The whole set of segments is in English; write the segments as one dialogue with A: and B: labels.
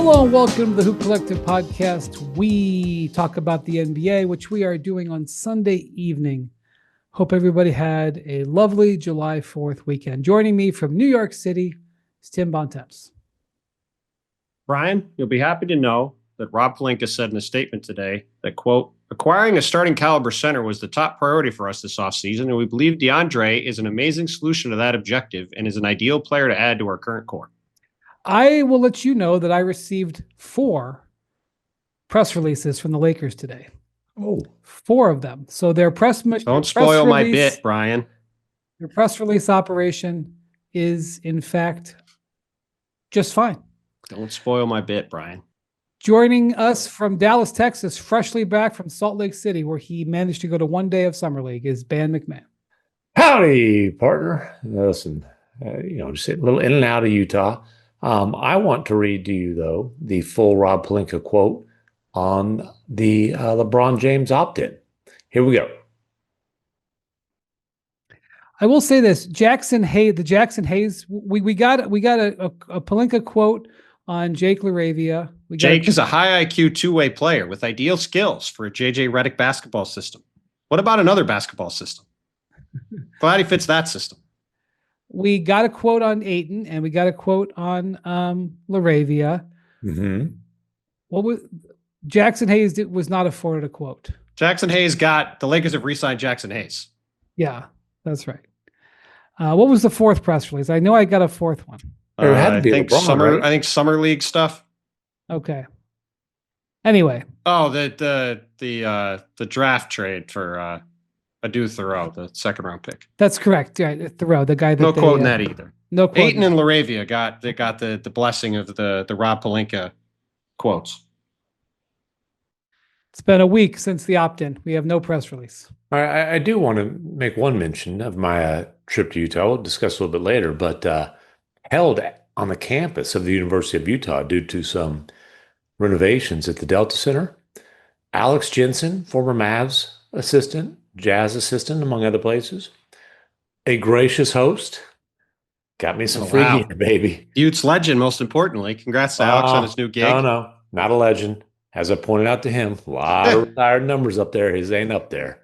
A: Hello and welcome to the Hoop Collective podcast. We talk about the NBA, which we are doing on Sunday evening. Hope everybody had a lovely July 4th weekend. Joining me from New York City is Tim Bontemps.
B: Brian, you'll be happy to know that Rob Pelinka said in a statement today that, quote, acquiring a starting caliber center was the top priority for us this offseason, and we believe DeAndre is an amazing solution to that objective and is an ideal player to add to our current core.
A: I will let you know that I received 4 press releases from the Lakers today.
C: Oh,
A: 4 of them. So their
B: Don't spoil my bit, Brian.
A: Their press release operation is, in fact, just fine.
B: Don't spoil my bit, Brian.
A: Joining us from Dallas, Texas, freshly back from Salt Lake City, where he managed to go to one day of Summer League, is MacMahon.
C: howdy, partner. Listen, just a little in and out of Utah. I want to read to you, though, the full Rob Pelinka quote on the LeBron James opt-in. Here we go.
A: I will say this: the Jackson Hayes. We got a Pelinka quote on Jake LaRavia.
B: Jake is a high IQ two-way player with ideal skills for a JJ Redick basketball system. What about another basketball system? Glad he fits that system.
A: We got a quote on Ayton, and we got a quote on LaRavia.
C: Mm-hmm.
A: What was Jackson Hayes was not afforded a quote.
B: Jackson Hayes the Lakers have re-signed Jackson Hayes.
A: Yeah, that's right. What was the 4th press release? I know I got a 4th one.
C: It had to be LeBron, right?
B: I think summer league stuff.
A: Okay. Anyway.
B: Oh, the draft trade for Adu Thoreau, the 2nd round pick.
A: That's correct. Yeah, Thoreau, the guy that
B: no quoting that either.
A: No quote.
B: Ayton and LaRavia got the blessing of the Rob Pelinka quotes.
A: It's been a week since the opt-in. We have no press release.
C: I do want to make one mention of my trip to Utah. We'll discuss a little bit later, but held on the campus of the University of Utah due to some renovations at the Delta Center. Alex Jensen, former Mavs assistant, Jazz assistant, among other places. A gracious host. Got me some free gear, baby.
B: Utes legend, most importantly. Congrats to Alex on his new gig.
C: No, not a legend. As I pointed out to him, a lot of retired numbers up there. His ain't up there.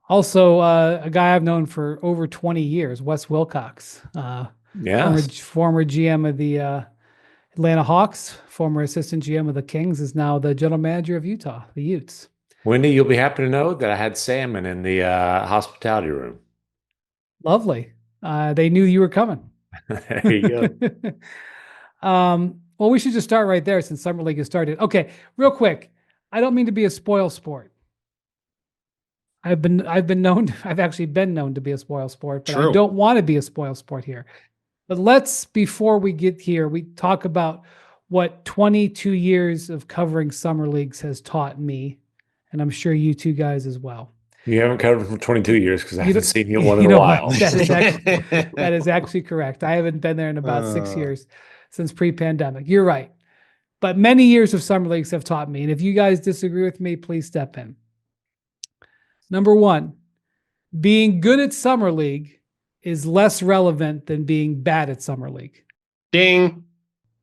A: Also, a guy I've known for over 20 years, Wes Wilcox. Former GM of the Atlanta Hawks, former assistant GM of the Kings, is now the general manager of Utah, the Utes.
C: Wendy, you'll be happy to know that I had salmon in the hospitality room.
A: Lovely. They knew you were coming.
C: There you
A: go. Well, we should just start right there since Summer League has started. Okay, real quick. I don't mean to be a spoil sport. I've actually been known to be a spoil sport, but I don't want to be a spoil sport here. But before we get here, we talk about what 22 years of covering summer leagues has taught me, and I'm sure you two guys as well.
C: You haven't covered for 22 years because I haven't seen you one in a while.
A: That is actually correct. I haven't been there in about 6 years since pre-pandemic. You're right. But many years of summer leagues have taught me, and if you guys disagree with me, please step in. Number 1, being good at summer league is less relevant than being bad at summer league.
B: Ding.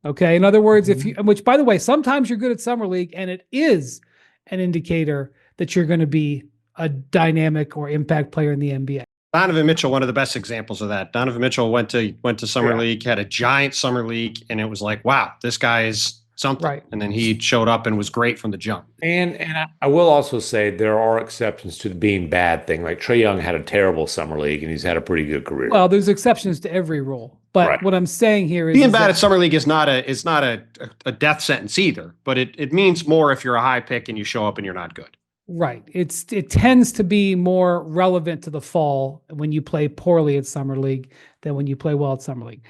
A: Okay. In other words, which by the way, sometimes you're good at summer league and it is an indicator that you're going to be a dynamic or impact player in the NBA.
B: Donovan Mitchell, one of the best examples of that. Donovan Mitchell went to summer league, had a giant summer league, and it was like, wow, this guy is something.
A: Right.
B: And then he showed up and was great from the jump.
C: And I will also say there are exceptions to the being bad thing. Like Trae Young had a terrible summer league and he's had a pretty good career.
A: Well, there's exceptions to every rule. But what I'm saying here is
B: being bad at summer league is not a death sentence either, but it means more if you're a high pick and you show up and you're not good.
A: Right. It tends to be more relevant to the fall when you play poorly at summer league than when you play well at summer league.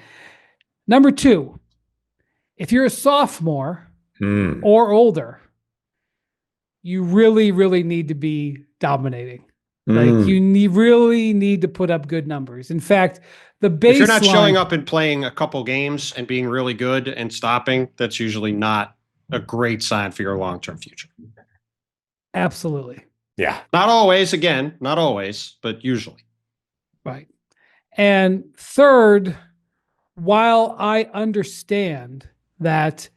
A: Number 2, if you're a sophomore or older, you really, really need to be dominating. Like you really need to put up good numbers. In fact, the baseline.
B: If you're not showing up and playing a couple games and being really good and stopping, that's usually not a great sign for your long-term future.
A: Absolutely.
C: Yeah.
B: Not always, but usually.
A: Right. And third, while I understand that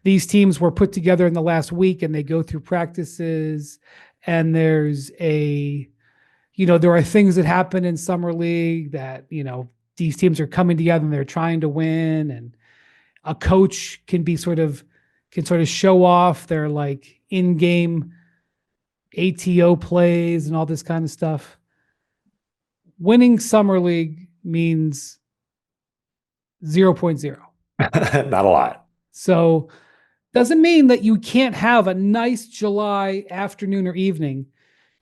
A: these teams were put together in the last week and they go through practices, and there's there are things that happen in summer league that, these teams are coming together and they're trying to win, and a coach can sort of show off their like in-game ATO plays and all this kind of stuff. Winning summer league means 0.0.
C: Not a lot.
A: So doesn't mean that you can't have a nice July afternoon or evening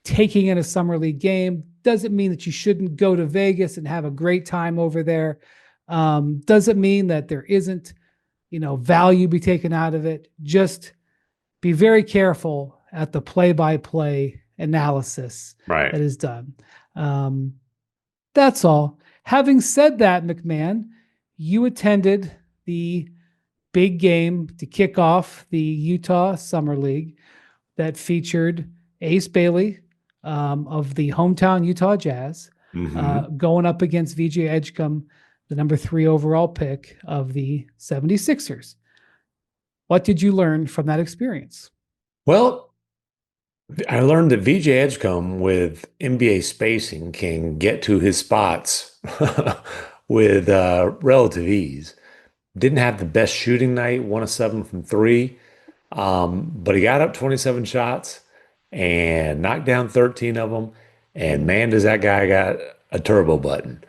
A: taking in a summer league game. Doesn't mean that you shouldn't go to Vegas and have a great time over there. Doesn't mean that there isn't, value be taken out of it. Just be very careful at the play-by-play analysis
C: Right.
A: that is done. That's all. Having said that, MacMahon, you attended the big game to kick off the Utah Summer League that featured Ace Bailey of the hometown Utah Jazz going up against VJ Edgecombe, the number 3 overall pick of the 76ers. What did you learn from that experience?
C: Well, I learned that VJ Edgecombe with NBA spacing can get to his spots with relative ease. Didn't have the best shooting night, 1 of 7 from 3, but he got up 27 shots and knocked down 13 of them. And man, does that guy got a turbo button,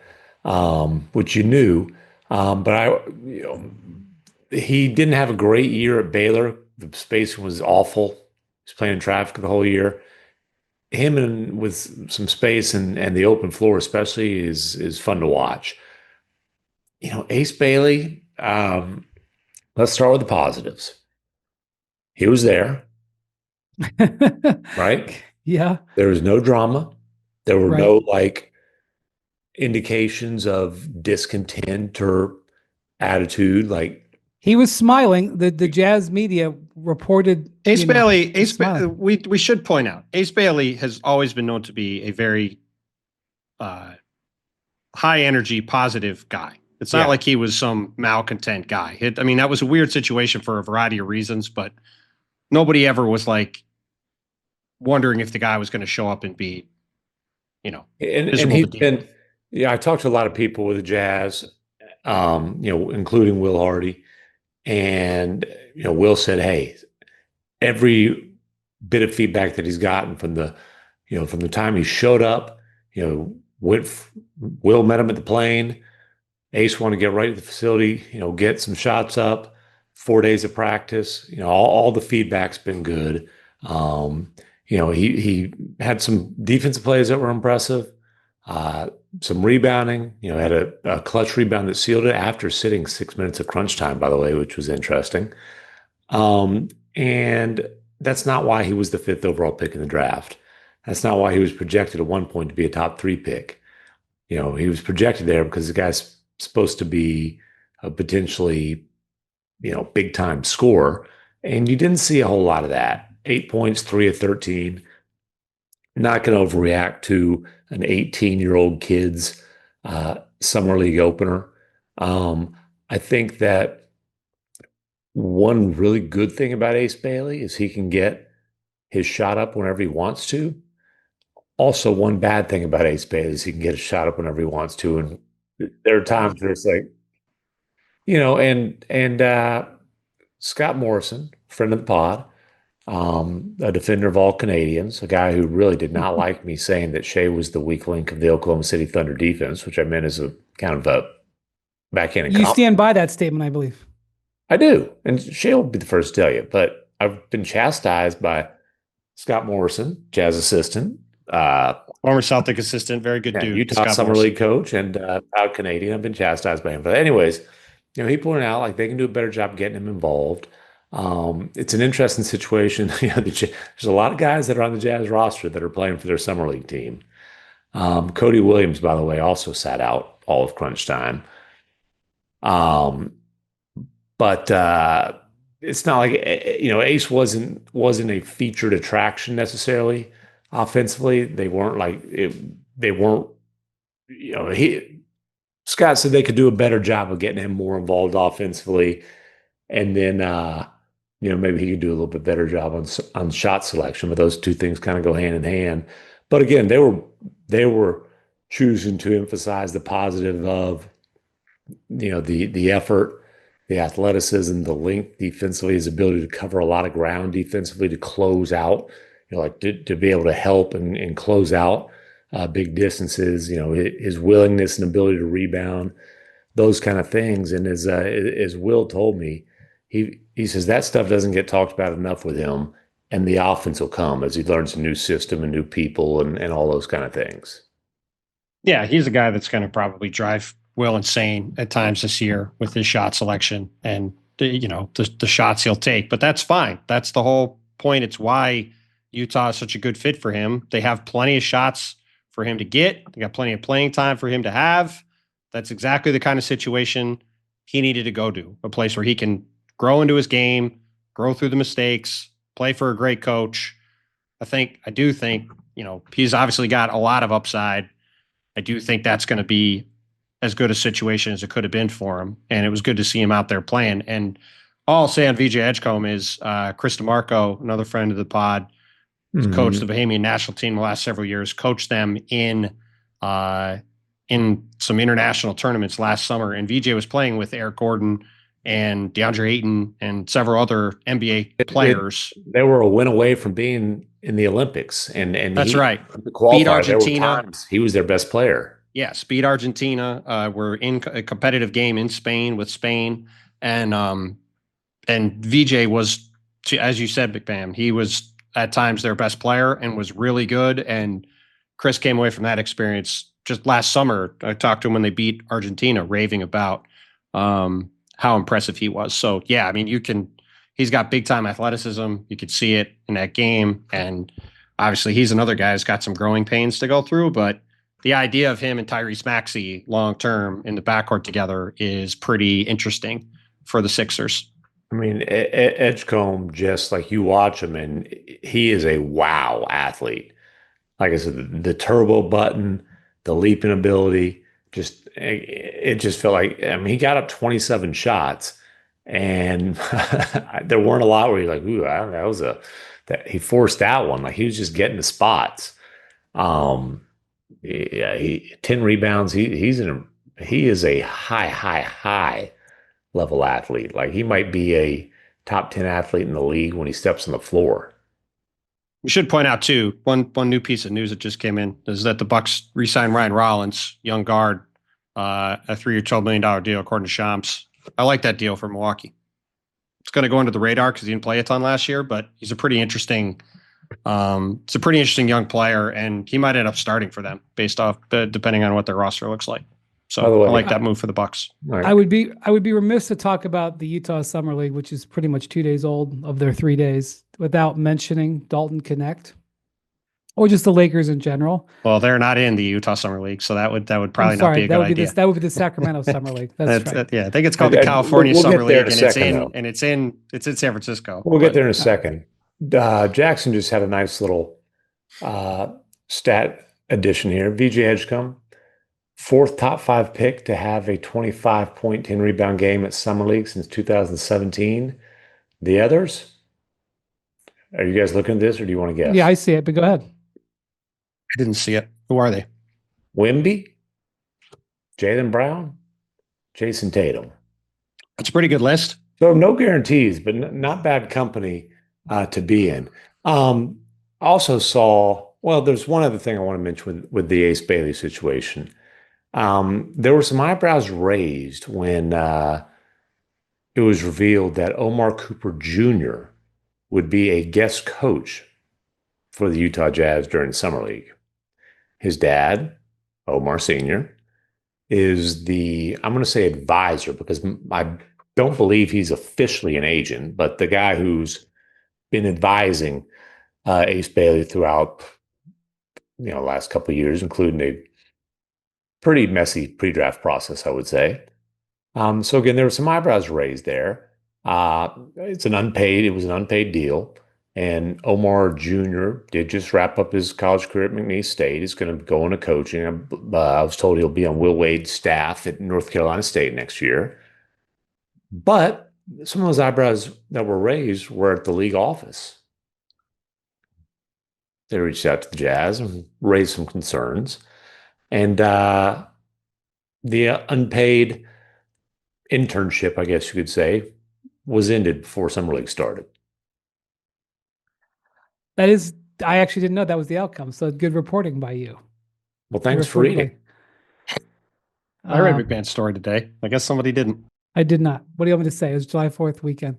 C: which you knew. But he didn't have a great year at Baylor. The spacing was awful. He was playing in traffic the whole year. Him and with some space and the open floor especially is fun to watch. Ace Bailey, let's start with the positives. He was there, right?
A: Yeah.
C: There was no drama. There were
A: Right.
C: no indications of discontent or attitude.
A: He was smiling. The Jazz media reported
B: Ace Bailey.
A: smiling.
B: We should point out Ace Bailey has always been known to be a very high energy, positive guy. It's not like he was some malcontent guy. That was a weird situation for a variety of reasons, but nobody ever was wondering if the guy was going to show up and be,
C: And he's been, I talked to a lot of people with the Jazz, including Will Hardy. And, Will said, hey, every bit of feedback that he's gotten from the time he showed up, Will met him at the plane. Ace wanted to get right to the facility, get some shots up, 4 days of practice. All the feedback's been good. He had some defensive plays that were impressive. Some rebounding, had a clutch rebound that sealed it after sitting 6 minutes of crunch time, by the way, which was interesting. And that's not why he was the 5th overall pick in the draft. That's not why he was projected at one point to be a top 3 pick. He was projected there because the guy's supposed to be a potentially, big time scorer. And you didn't see a whole lot of that. 8 points, 3 of 13. Not going to overreact to an 18-year-old kid's summer league opener. I think that one really good thing about Ace Bailey is he can get his shot up whenever he wants to. Also, one bad thing about Ace Bailey is he can get his shot up whenever he wants to. And there are times where it's and Scott Morrison, friend of the pod, a defender of all Canadians, a guy who really did not like me saying that Shea was the weak link of the Oklahoma City Thunder defense, which I meant as a kind of a backhanded
A: You
C: compliment.
A: stand by that statement, I believe.
C: I do. And Shea will be the first to tell you, but I've been chastised by Scott Morrison, Jazz assistant,
B: former Celtic assistant, very good dude.
C: Utah
B: Scott
C: Summer
B: Morrison.
C: League coach and proud Canadian. I've been chastised by him. But anyways, he pointed out they can do a better job getting him involved. It's an interesting situation. There's a lot of guys that are on the Jazz roster that are playing for their summer league team. Cody Williams, by the way, also sat out all of crunch time. But it's not like Ace wasn't a featured attraction necessarily offensively. They weren't Scott said they could do a better job of getting him more involved offensively. And then maybe he could do a little bit better job on shot selection, but those two things kind of go hand in hand. But again, they were choosing to emphasize the positive of the effort, the athleticism, the length defensively, his ability to cover a lot of ground defensively, to close out, like to be able to help and close out big distances, his willingness and ability to rebound, those kind of things. And as Will told me, he says that stuff doesn't get talked about enough with him, and the offense will come as he learns a new system and new people and all those kind of things.
B: Yeah, he's a guy that's going to probably drive Will insane at times this year with his shot selection and the shots he'll take. But that's fine. That's the whole point. It's why Utah is such a good fit for him. They have plenty of shots for him to get. They got plenty of playing time for him to have. That's exactly the kind of situation he needed to go to, a place where he can grow into his game, grow through the mistakes, play for a great coach. I do think, he's obviously got a lot of upside. I do think that's going to be as good a situation as it could have been for him. And it was good to see him out there playing. And all I'll say on VJ Edgecombe is Chris DeMarco, another friend of the pod, who's coached the Bahamian national team the last several years, coached them in some international tournaments last summer. And VJ was playing with Eric Gordon and DeAndre Ayton and several other NBA players.
C: They were a win away from being in the Olympics. And
B: that's right.
C: Beat Argentina. He was their best player.
B: Yes, beat Argentina. We're in a competitive game in Spain with Spain. And VJ was, as you said, Big Bam, he was at times their best player and was really good. And Chris came away from that experience just last summer. I talked to him when they beat Argentina, raving about how impressive he was. So yeah, I mean, he's got big time athleticism. You could see it in that game. And obviously he's another guy who's got some growing pains to go through, but the idea of him and Tyrese Maxey long-term in the backcourt together is pretty interesting for the Sixers.
C: I mean, Edgecombe, just like you watch him, and he is a wow athlete. Like I said, the turbo button, the leaping ability, it just felt like, I mean, he got up 27 shots, and there weren't a lot where you're like, ooh, that he forced that one. Like he was just getting the spots. Yeah, 10 rebounds. He is a high level athlete. Like he might be a top 10 athlete in the league when he steps on the floor.
B: We should point out too, one new piece of news that just came in is that the Bucks re-signed Ryan Rollins, young guard, a 3-year, $12 million deal, according to Shams. I like that deal for Milwaukee. It's going to go under the radar because he didn't play a ton last year, but he's a pretty interesting young player, and he might end up starting for them based off, depending on what their roster looks like. So I like that move for the Bucks.
A: Right. I would be remiss to talk about the Utah Summer League, which is pretty much 2 days old of their 3 days, without mentioning Dalton Knecht, or just the Lakers in general.
B: Well, they're not in the Utah Summer League, so that would probably not be a good idea.
A: That would be the Sacramento Summer League. That's right.
B: Yeah, I think it's called the California Summer League, and it's in San Francisco.
C: We'll get there in a second. Jackson just had a nice little stat addition here. VJ Edgecombe, 4th top 5 pick to have a 25-point, 10-rebound game at Summer League since 2017. The others? Are you guys looking at this, or do you want to guess?
A: Yeah, I see it, but go ahead.
B: I didn't see it. Who are they?
C: Wemby, Jaylen Brown, Jason Tatum.
B: That's a pretty good list.
C: So no guarantees, but not bad company to be in. Also saw, well, there's one other thing I want to mention with the Ace Bailey situation. There were some eyebrows raised when it was revealed that Omar Cooper Jr. would be a guest coach for the Utah Jazz during Summer League. His dad, Omar Sr., is I'm going to say advisor, because I don't believe he's officially an agent, but the guy who's been advising Ace Bailey throughout the last couple of years, including a pretty messy pre-draft process, I would say. So again, there were some eyebrows raised there. It was an unpaid deal. And Omar Jr. did just wrap up his college career at McNeese State. He's going to go into coaching. I was told he'll be on Will Wade's staff at North Carolina State next year. But some of those eyebrows that were raised were at the league office. They reached out to the Jazz and raised some concerns. And the unpaid internship, I guess you could say, was ended before Summer League started.
A: That is, I actually didn't know that was the outcome. So good reporting by you.
C: Well, thanks for reading.
B: I read a MacMahon story today. I guess somebody didn't.
A: I did not. What do you want me to say? It was July 4th weekend.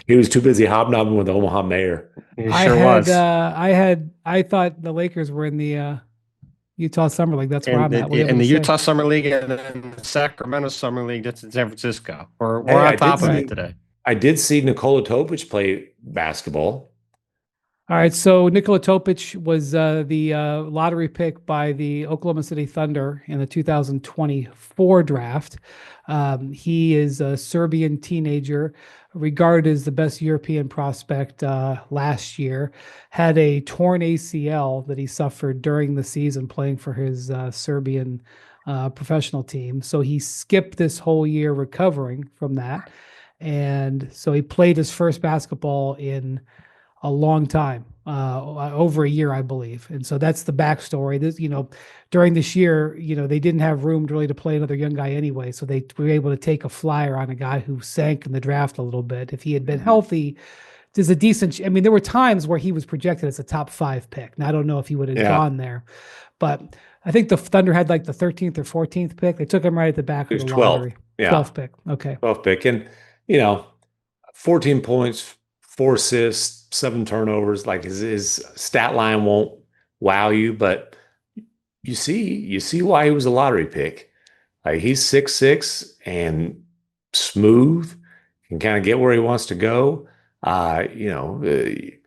C: He was too busy hobnobbing with the Omaha mayor.
B: He sure was.
A: I thought the Lakers were in the Utah Summer League. That's where I'm at.
B: In the Utah Summer League and then the Sacramento Summer League, that's in San Francisco. We're on top of it today.
C: I did see Nikola Topic play basketball.
A: All right, so Nikola Topic was the lottery pick by the Oklahoma City Thunder in the 2024 draft. He is a Serbian teenager, regarded as the best European prospect last year. Had a torn ACL that he suffered during the season playing for his Serbian professional team. So he skipped this whole year recovering from that. And so he played his first basketball in a long time, over a year, I believe. And so that's the backstory. This, during this year, they didn't have room really to play another young guy anyway. So they were able to take a flyer on a guy who sank in the draft a little bit. If he had been healthy, there's a decent, there were times where he was projected as a top 5 pick. Now, I don't know if he would have gone there, but I think the Thunder had like the 13th or 14th pick. They took him right at the back of the
C: 12.
A: lottery.
C: Yeah.
A: 12th pick. Okay.
C: 12th pick. And, 14 points, 4 assists, 7 turnovers. Like his stat line won't wow you, but you see why he was a lottery pick. Like he's 6'6" and smooth, can kind of get where he wants to go. Again,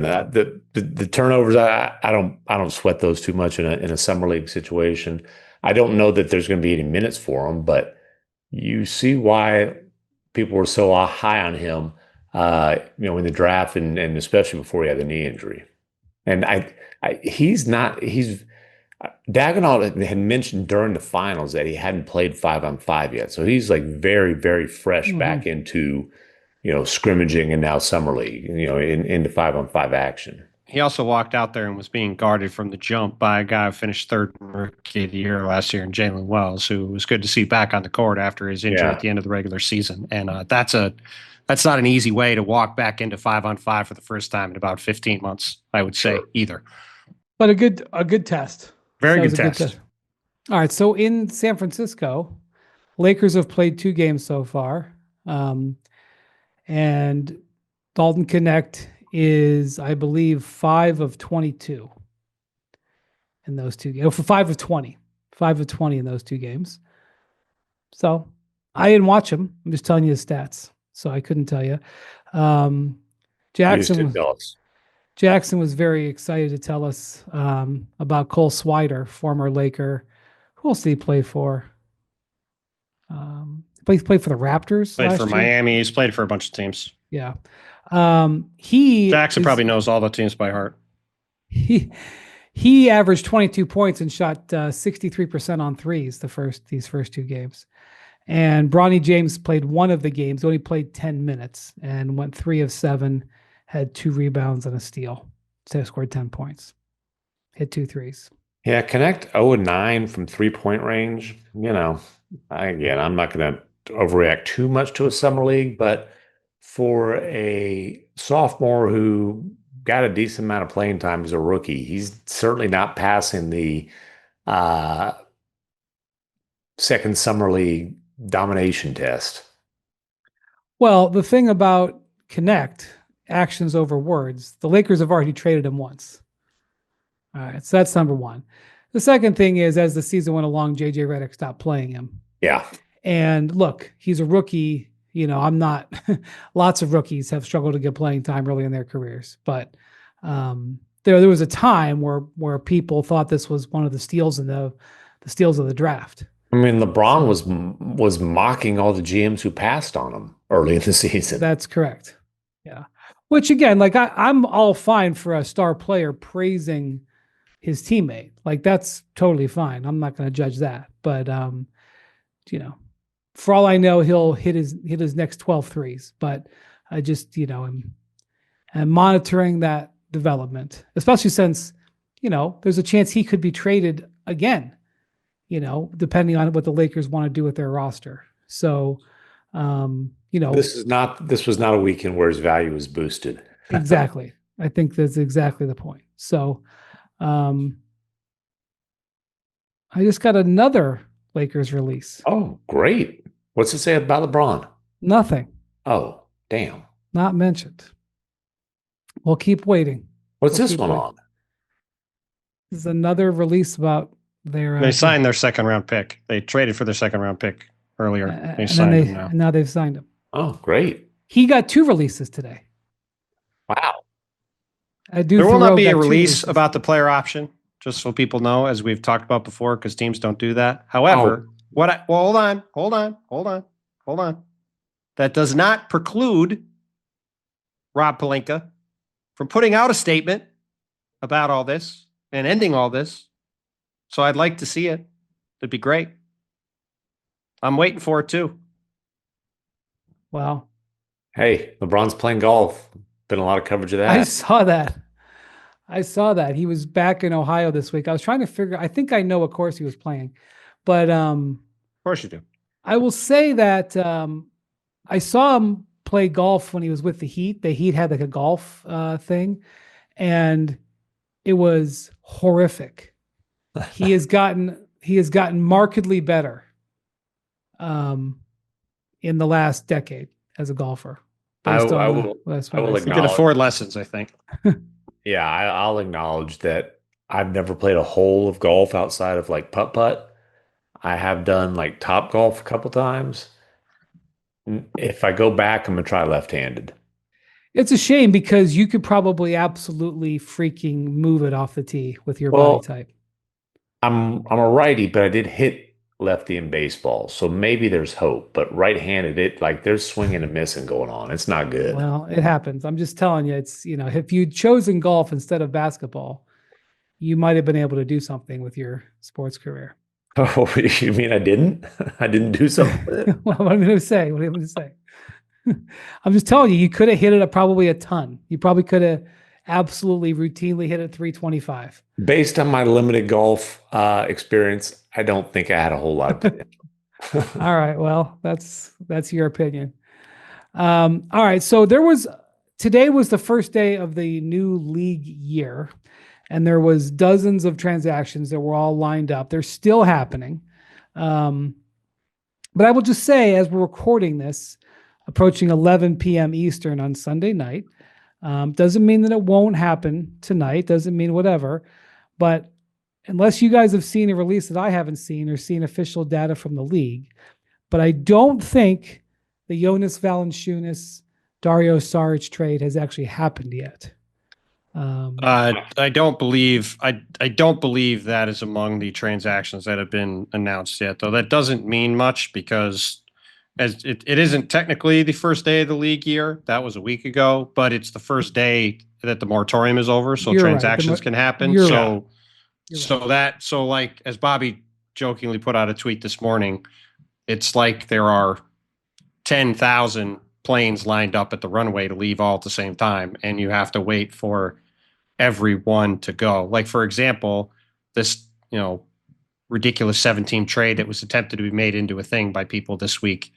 C: the turnovers, I don't sweat those too much in a summer league situation. I don't know that there's going to be any minutes for him, but you see why people were so high on him, in the draft and especially before he had the knee injury. And Dagenhall had mentioned during the finals that he hadn't played 5-on-5 yet. So he's like very, very fresh back into, scrimmaging and now summer league, into 5-on-5 action.
B: He also walked out there and was being guarded from the jump by a guy who finished 3rd rookie of the year last year in Jalen Wells, who was good to see back on the court after his injury at the end of the regular season. And that's not an easy way to walk back into 5-on-5 for the first time in about 15 months, I would say, either.
A: But a good test.
B: Very good test.
A: All right. So in San Francisco, Lakers have played 2 games so far. And Dalton Knecht is, I believe, 5 of 22 in those 2 games. For 5 of 20. 5 of 20 in those 2 games. So I didn't watch him. I'm just telling you his stats. So I couldn't tell you. Jackson was very excited to tell us about Cole Swider, former Laker. Who else did he play for? He played for the Raptors.
B: Played for Miami. He's played for a bunch of teams.
A: Yeah.
B: Jackson probably knows all the teams by heart.
A: He averaged 22 points and shot 63% on threes these first 2 games. And Bronny James played one of the games, only played 10 minutes and went 3 of 7, had 2 rebounds and a steal. So scored 10 points, hit 2 threes.
C: Yeah, Knecht 0-9 from 3-point range. I'm not going to overreact too much to a summer league, but for a sophomore who got a decent amount of playing time as a rookie, he's certainly not passing the second summer league domination test.
A: Well, the thing about Knecht, actions over words, the Lakers have already traded him once. All right, so that's number one. The second thing is, as the season went along, JJ Redick stopped playing him.
C: Yeah.
A: And look, he's a rookie. I'm not, lots of rookies have struggled to get playing time early in their careers, but there was a time where people thought this was one of the steals of the draft.
C: I mean, LeBron was mocking all the GMs who passed on him early in the season.
A: That's correct. Yeah. Which again, like I'm all fine for a star player praising his teammate. Like that's totally fine. I'm not going to judge that. But for all I know, he'll hit his next 12 threes. But I just, am monitoring that development, especially since, there's a chance he could be traded again, depending on what the Lakers want to do with their roster. So,
C: This was not a weekend where his value was boosted.
A: exactly. I think that's exactly the point. So, I just got another Lakers release.
C: Oh, great. What's it say about LeBron?
A: Nothing.
C: Oh, damn.
A: Not mentioned. We'll keep waiting.
C: What's
A: We'll
C: this
A: keep
C: one
A: waiting.
C: on?
A: This is another release about their.
B: They signed their second round pick. They traded for their second round pick earlier. They signed him now.
A: And now they've signed him.
C: Oh, great.
A: He got 2 releases today.
C: Wow.
B: There will not be a release about the player option, just so people know, as we've talked about before, because teams don't do that. However, hold on. That does not preclude Rob Pelinka from putting out a statement about all this and ending all this. So I'd like to see it. It'd be great. I'm waiting for it too.
A: Wow.
C: Hey, LeBron's playing golf. Been a lot of coverage of that.
A: I saw that. He was back in Ohio this week. I was trying to figure, I think I know what course he was playing, but
B: of course you do.
A: I will say that I saw him play golf when he was with the Heat. The Heat had like a golf thing, and it was horrific. He has gotten markedly better in the last decade as a golfer.
C: I will
B: You can afford lessons, I think.
C: Yeah, I'll acknowledge that I've never played a hole of golf outside of like putt-putt. I have done like top golf a couple times. If I go back, I'm gonna try left-handed.
A: It's a shame because you could probably absolutely freaking move it off the tee with your body type.
C: I'm a righty, but I did hit lefty in baseball, so maybe there's hope. But right-handed, there's swinging and missing going on. It's not good.
A: Well, it happens. I'm just telling you, it's if you'd chosen golf instead of basketball, you might have been able to do something with your sports career.
C: Oh, you mean I didn't? I didn't do something with it?
A: What am I going to say? I'm just telling you, you could have hit it probably a ton. You probably could have absolutely routinely hit it 325.
C: Based on my limited golf experience, I don't think I had a whole lot of potential.
A: All right. Well, that's your opinion. All right. So today was the first day of the new league year, and there was dozens of transactions that were all lined up. They're still happening. But I will just say, as we're recording this, approaching 11 p.m. Eastern on Sunday night, doesn't mean that it won't happen tonight. Doesn't mean whatever. But unless you guys have seen a release that I haven't seen or seen official data from the league, but I don't think the Jonas Valanciunas, Dario Saric trade has actually happened yet.
B: I don't believe that is among the transactions that have been announced yet, though. That doesn't mean much because as it isn't technically the first day of the league year. That was a week ago, but it's the first day that the moratorium is over, so transactions can happen. So like as Bobby jokingly put out a tweet this morning, it's like there are 10,000 planes lined up at the runway to leave all at the same time, and you have to wait for everyone to go. Like, for example, this, ridiculous 7-team trade that was attempted to be made into a thing by people this week.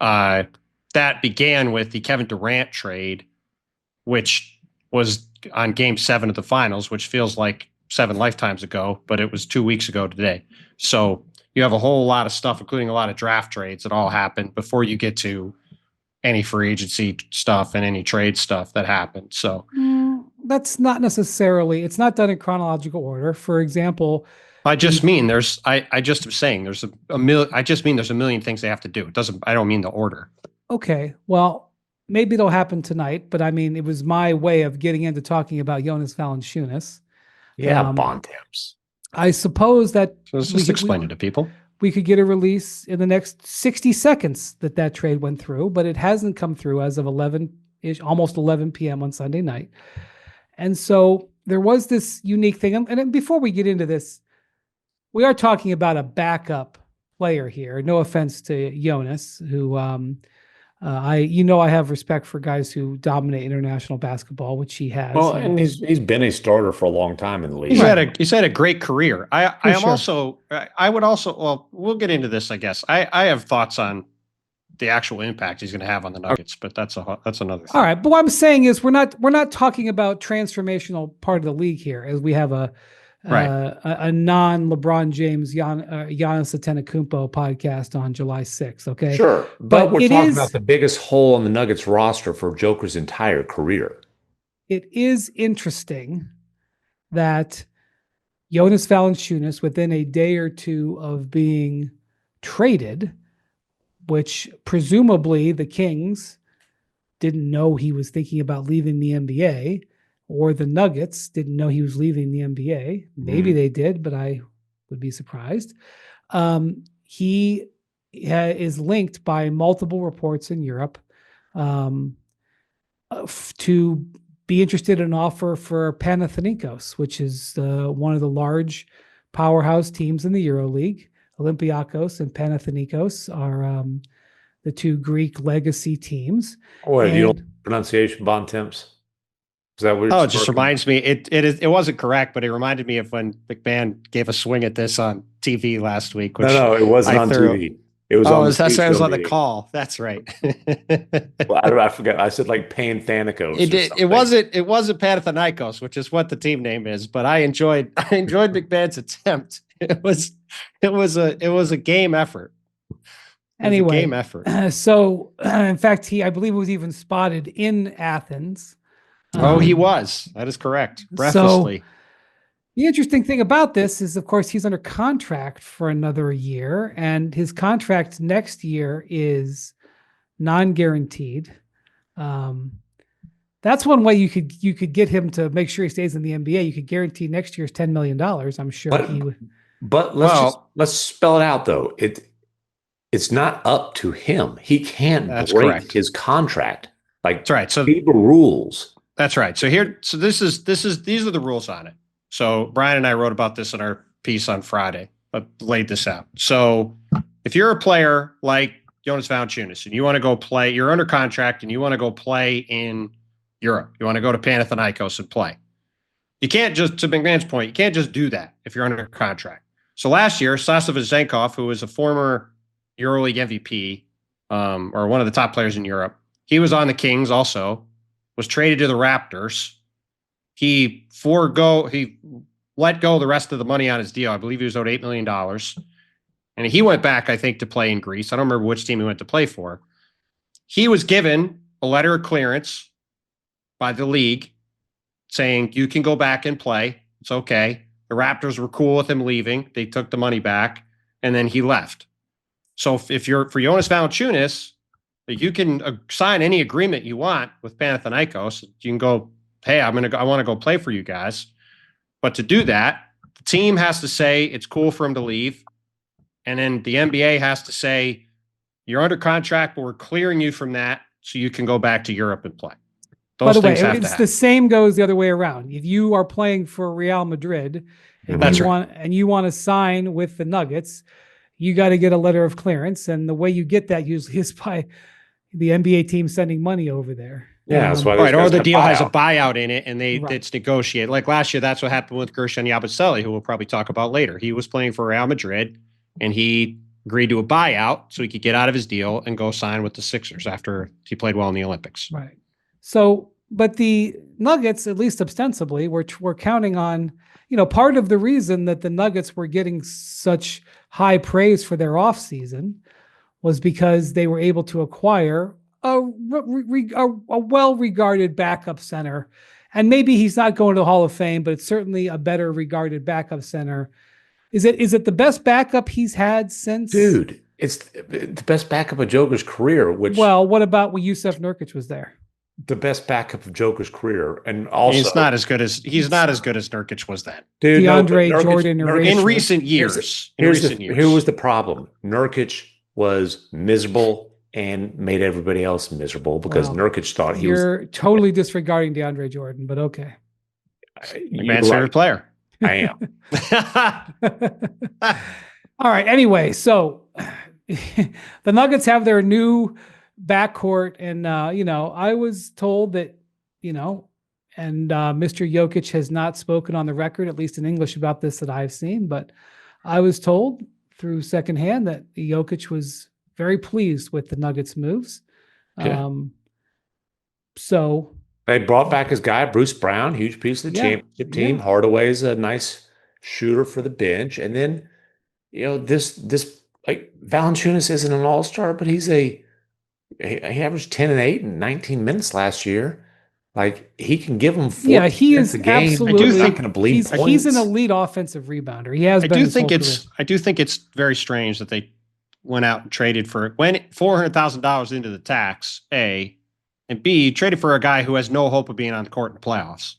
B: That began with the Kevin Durant trade, which was on game 7 of the finals, which feels like 7 lifetimes ago, but it was 2 weeks ago today. So you have a whole lot of stuff, including a lot of draft trades that all happened before you get to any free agency stuff and any trade stuff that happened. So
A: that's not necessarily, it's not done in chronological order. For example,
B: I just mean there's a million things they have to do. I don't mean the order.
A: Okay. Well, maybe it'll happen tonight, but I mean, it was my way of getting into talking about Jonas Valanciunas.
C: Yeah, Bontemps.
A: I suppose that
B: so let's just explain it to people.
A: We could get a release in the next 60 seconds that trade went through, but it hasn't come through as of almost 11 p.m. on Sunday night. And so there was this unique thing. And before we get into this, we are talking about a backup player here. No offense to Jonas, who I have respect for guys who dominate international basketball, which he has.
C: Well, and he's been a starter for a long time in the league.
B: He's had a great career. I would also, well, we'll get into this, I guess. I have thoughts on the actual impact he's going to have on the Nuggets, but that's another thing.
A: All right, but what I'm saying is we're not talking about transformational part of the league here, as we have a non-LeBron James Giannis Antetokounmpo podcast on July 6th. Okay,
C: sure, but we're talking about the biggest hole on the Nuggets roster for Joker's entire career.
A: It is interesting that Jonas Valanciunas, within a day or two of being traded, which presumably the Kings didn't know he was thinking about leaving the NBA, or the Nuggets didn't know he was leaving the NBA. Maybe they did, but I would be surprised. He is linked by multiple reports in Europe to be interested in an offer for Panathinaikos, which is one of the large powerhouse teams in the EuroLeague. Olympiakos and Panathinaikos are the two Greek legacy teams.
C: Oh, you don't pronunciation Bontemps? Is that what?
B: It just reminds me. It wasn't correct, but it reminded me of when MacMahon gave a swing at this on TV last week. Which
C: no, it wasn't on TV. It was on.
B: That's right. It was on the call. That's right.
C: Well, I forgot. I said like Panathinaikos.
B: It wasn't Panathinaikos, which is what the team name is. But I enjoyed MacMahon's attempt. It was a game effort.
A: Anyway,
B: game effort.
A: So, in fact, I believe he was even spotted in Athens.
B: He was. That is correct. Breathlessly.
A: So, the interesting thing about this is, of course, he's under contract for another year, and his contract next year is non-guaranteed. That's one way you could get him to make sure he stays in the NBA. You could guarantee next year's $10 million. I'm sure he would.
C: But let's spell it out, though. It's not up to him. He can't break his contract.
B: That's right. So
C: FIBA rules.
B: That's right. So these are the rules on it. So Brian and I wrote about this in our piece on Friday, but laid this out. So if you're a player like Jonas Valanciunas and you want to go play, you're under contract and you want to go play in Europe, you want to go to Panathinaikos and play. You can't just, to MacMahon's point, you can't just do that if you're under contract. So last year, Sasa Vezenkov, who was a former EuroLeague MVP, or one of the top players in Europe, he was on the Kings also, was traded to the Raptors. He let go the rest of the money on his deal. I believe he was owed $8 million. And he went back, I think, to play in Greece. I don't remember which team he went to play for. He was given a letter of clearance by the league saying, you can go back and play. It's okay. The Raptors were cool with him leaving. They took the money back, and then he left. So if you're for Jonas Valanciunas, you can sign any agreement you want with Panathinaikos. You can go, hey, I want to go play for you guys. But to do that, the team has to say it's cool for him to leave. And then the NBA has to say, you're under contract, but we're clearing you from that so you can go back to Europe and play.
A: By the way, it's the same goes the other way around. If you are playing for Real Madrid and you want to sign with the Nuggets, you got to get a letter of clearance. And the way you get that usually is by the NBA team sending money over there.
C: Yeah, that's why.
B: Right, or the deal has a buyout in it, and it's negotiated. Like last year, that's what happened with Gershon Yabusele, who we'll probably talk about later. He was playing for Real Madrid, and he agreed to a buyout so he could get out of his deal and go sign with the Sixers after he played well in the Olympics.
A: Right. So, but the Nuggets, at least ostensibly, were counting on, part of the reason that the Nuggets were getting such high praise for their offseason was because they were able to acquire a well-regarded backup center. And maybe he's not going to the Hall of Fame, but it's certainly a better regarded backup center. Is it the best backup he's had since?
C: Dude, it's the best backup of Joker's career.
A: Well, what about when Jusuf Nurkic was there?
C: The best backup of Joker's career, and also
B: he's not as good as Nurkic was then.
C: Dude,
A: DeAndre Jordan
B: in recent years.
C: Here was the problem. Nurkic was miserable and made everybody else miserable because Nurkic thought he was.
A: You're totally disregarding DeAndre Jordan, but okay.
B: Man's favorite player.
C: I am.
A: All right. Anyway, so the Nuggets have their new backcourt, and I was told that, and Mr. Jokic has not spoken on the record, at least in English, about this that I've seen, but I was told through secondhand that Jokic was very pleased with the Nuggets moves.
C: Yeah.
A: So
C: They brought back his guy, Bruce Brown, huge piece of the championship team.
A: Yeah.
C: Hardaway's a nice shooter for the bench. And then, this like Valanciunas isn't an all-star, but he averaged 10 and 8 and 19 minutes last year. Like he can give them 40
A: he
C: minutes
A: is
C: a game.
A: absolutely.
C: He's not going to bleed
A: He's
C: points.
A: an elite offensive rebounder. He has been.
B: I do think it's very strange that they went out and traded for $400,000 into the tax. A, and B, traded for a guy who has no hope of being on the court in the playoffs.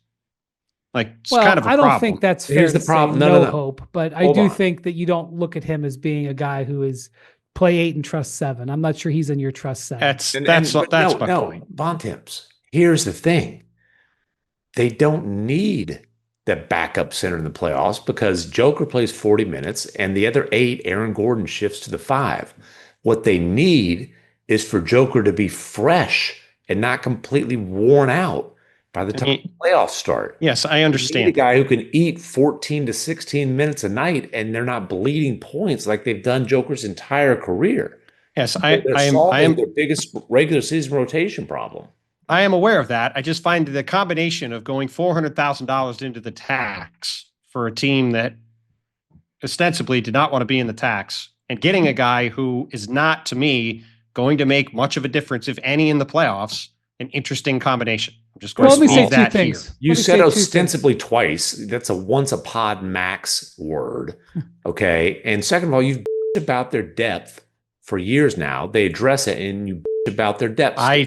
B: Like, it's kind of a
A: I don't
B: problem.
A: think that's fair.
C: Here's the
A: to
C: problem.
A: Say
C: No.
A: Hope, but I
C: Hold
A: do
C: on.
A: think that you don't look at him as being a guy who is play 8 and trust 7. I'm not sure he's in your trust 7.
B: That's my point.
C: Bontemps. Here's the thing. They don't need the backup center in the playoffs because Joker plays 40 minutes and the other 8, Aaron Gordon shifts to the 5. What they need is for Joker to be fresh and not completely worn out by the time the playoffs start.
B: Yes, I understand.
C: You need a guy who can eat 14 to 16 minutes a night and they're not bleeding points like they've done Joker's entire career.
B: Yes,
C: They're solving their biggest regular season rotation problem.
B: I am aware of that. I just find the combination of going $400,000 into the tax for a team that ostensibly did not want to be in the tax and getting a guy who is not, to me, going to make much of a difference, if any, in the playoffs, an interesting combination. I'm just going
A: let me
B: to
A: say
B: leave that
A: two things.
B: here.
C: You said ostensibly twice. That's a once a pod max word. Okay. And second of all, you've about their depth for years now. They address it and you about their depth.
B: I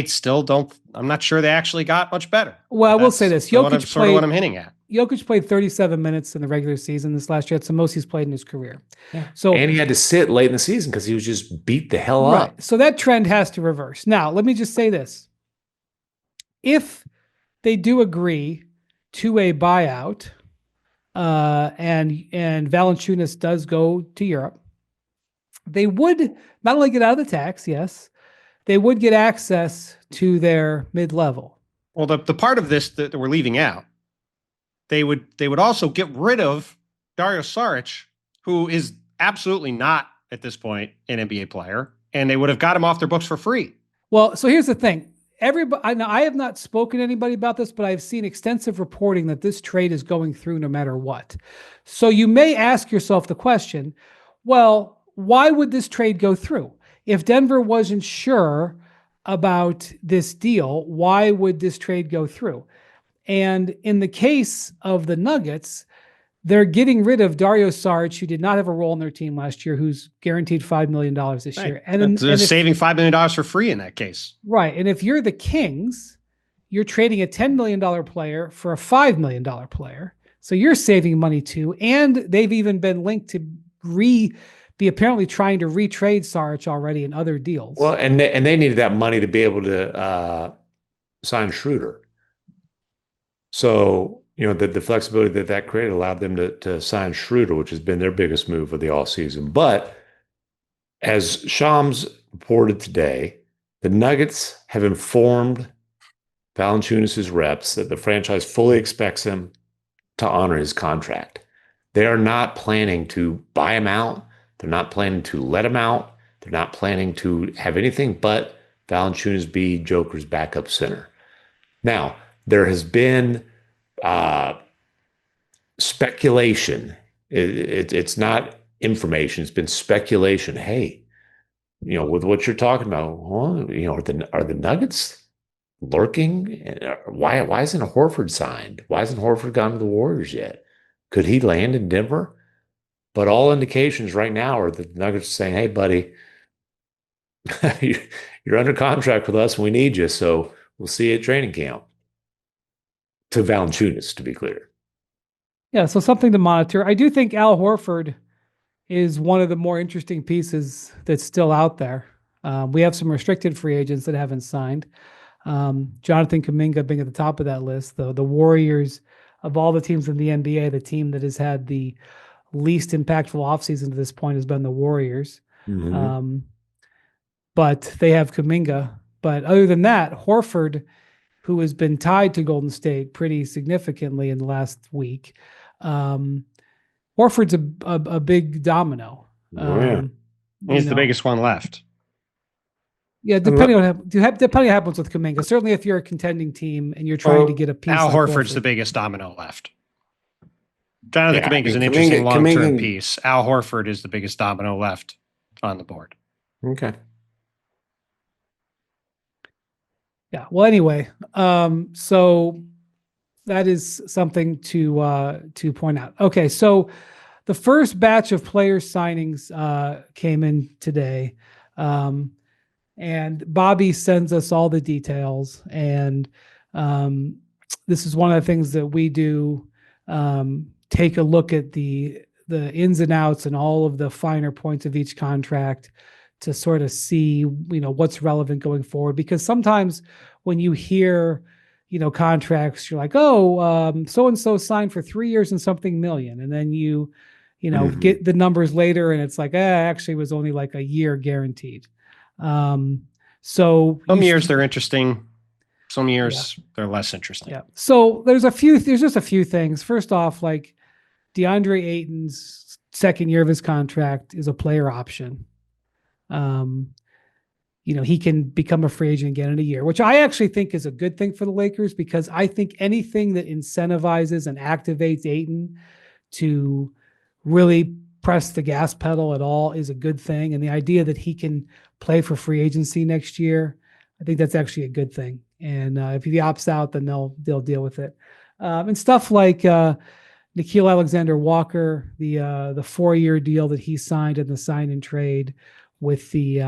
B: still don't. I'm not sure they actually got much better.
A: Well, I will say this: Jokic
B: sort of what I'm hinting at.
A: Jokic played 37 minutes in the regular season this last year. It's the most he's played in his career.
C: Yeah.
A: So
C: and he had to sit late in the season because he was just beat the hell up.
A: So that trend has to reverse. Now, let me just say this: if they do agree to a buyout, and Valanciunas does go to Europe, they would not only get out of the tax, yes, they would get access to their mid-level.
B: Well, the part of this that we're leaving out, they would also get rid of Dario Saric, who is absolutely not at this point an NBA player, and they would have got him off their books for free.
A: Well, so here's the thing. I have not spoken to anybody about this, but I've seen extensive reporting that this trade is going through no matter what. So you may ask yourself the question, well, why would this trade go through? If Denver wasn't sure about this deal, why would this trade go through? And in the case of the Nuggets, they're getting rid of Dario Saric, who did not have a role in their team last year, who's guaranteed $5 million this year.
B: And saving $5 million for free in that case.
A: Right. And if you're the Kings, you're trading a $10 million player for a $5 million player. So you're saving money too. And they've even been linked to be apparently trying to retrade Saric already in other deals.
C: Well, and they needed that money to be able to sign Schroeder. So, the flexibility that created allowed them to sign Schroeder, which has been their biggest move of the offseason. But as Shams reported today, the Nuggets have informed Valanciunas' reps that the franchise fully expects him to honor his contract. They are not planning to buy him out. They're not planning to let him out. They're not planning to have anything but Valanciunas be Joker's backup center. Now, there has been speculation. It's not information. It's been speculation. Hey, with what you're talking about, are the Nuggets lurking? Why isn't Horford signed? Why hasn't Horford gone to the Warriors yet? Could he land in Denver? But all indications right now are that the Nuggets are saying, hey, buddy, you're under contract with us and we need you, so we'll see you at training camp. To Valanciunas, to be clear.
A: Yeah, so something to monitor. I do think Al Horford is one of the more interesting pieces that's still out there. We have some restricted free agents that haven't signed. Jonathan Kuminga being at the top of that list. The Warriors, of all the teams in the NBA, the team that has had the least impactful offseason to this point has been the Warriors.
C: Mhm.
A: But they have Kuminga. But other than that, Horford, who has been tied to Golden State pretty significantly in the last week, Horford's a big domino.
C: Oh, yeah.
B: He's the biggest one left.
A: Yeah, depending on what happens with Kuminga. Certainly, if you're a contending team and you're trying to get a piece,
B: Al
A: like
B: Horford's the biggest domino left. Jonathan Kuminga is an interesting long-term piece. Al Horford is the biggest domino left on the board.
C: Okay.
A: Yeah. Well, anyway, so that is something to point out. Okay, so the first batch of player signings came in today, and Bobby sends us all the details. And this is one of the things that we do. Take a look at the ins and outs and all of the finer points of each contract to sort of see, what's relevant going forward. Because sometimes when you hear, contracts, you're like, oh, so-and-so signed for 3 years and something million. And then you get the numbers later and it's like, actually it was only like a year guaranteed. So
B: some years they're interesting. Some years they're less interesting.
A: Yeah. So there's just a few things. First off, like DeAndre Ayton's second year of his contract is a player option. He can become a free agent again in a year, which I actually think is a good thing for the Lakers, because I think anything that incentivizes and activates Ayton to really press the gas pedal at all is a good thing. And the idea that he can play for free agency next year, I think that's actually a good thing. And if he opts out, then they'll deal with it. And stuff like Nickeil Alexander-Walker, the 4-year deal that he signed in the sign and trade with the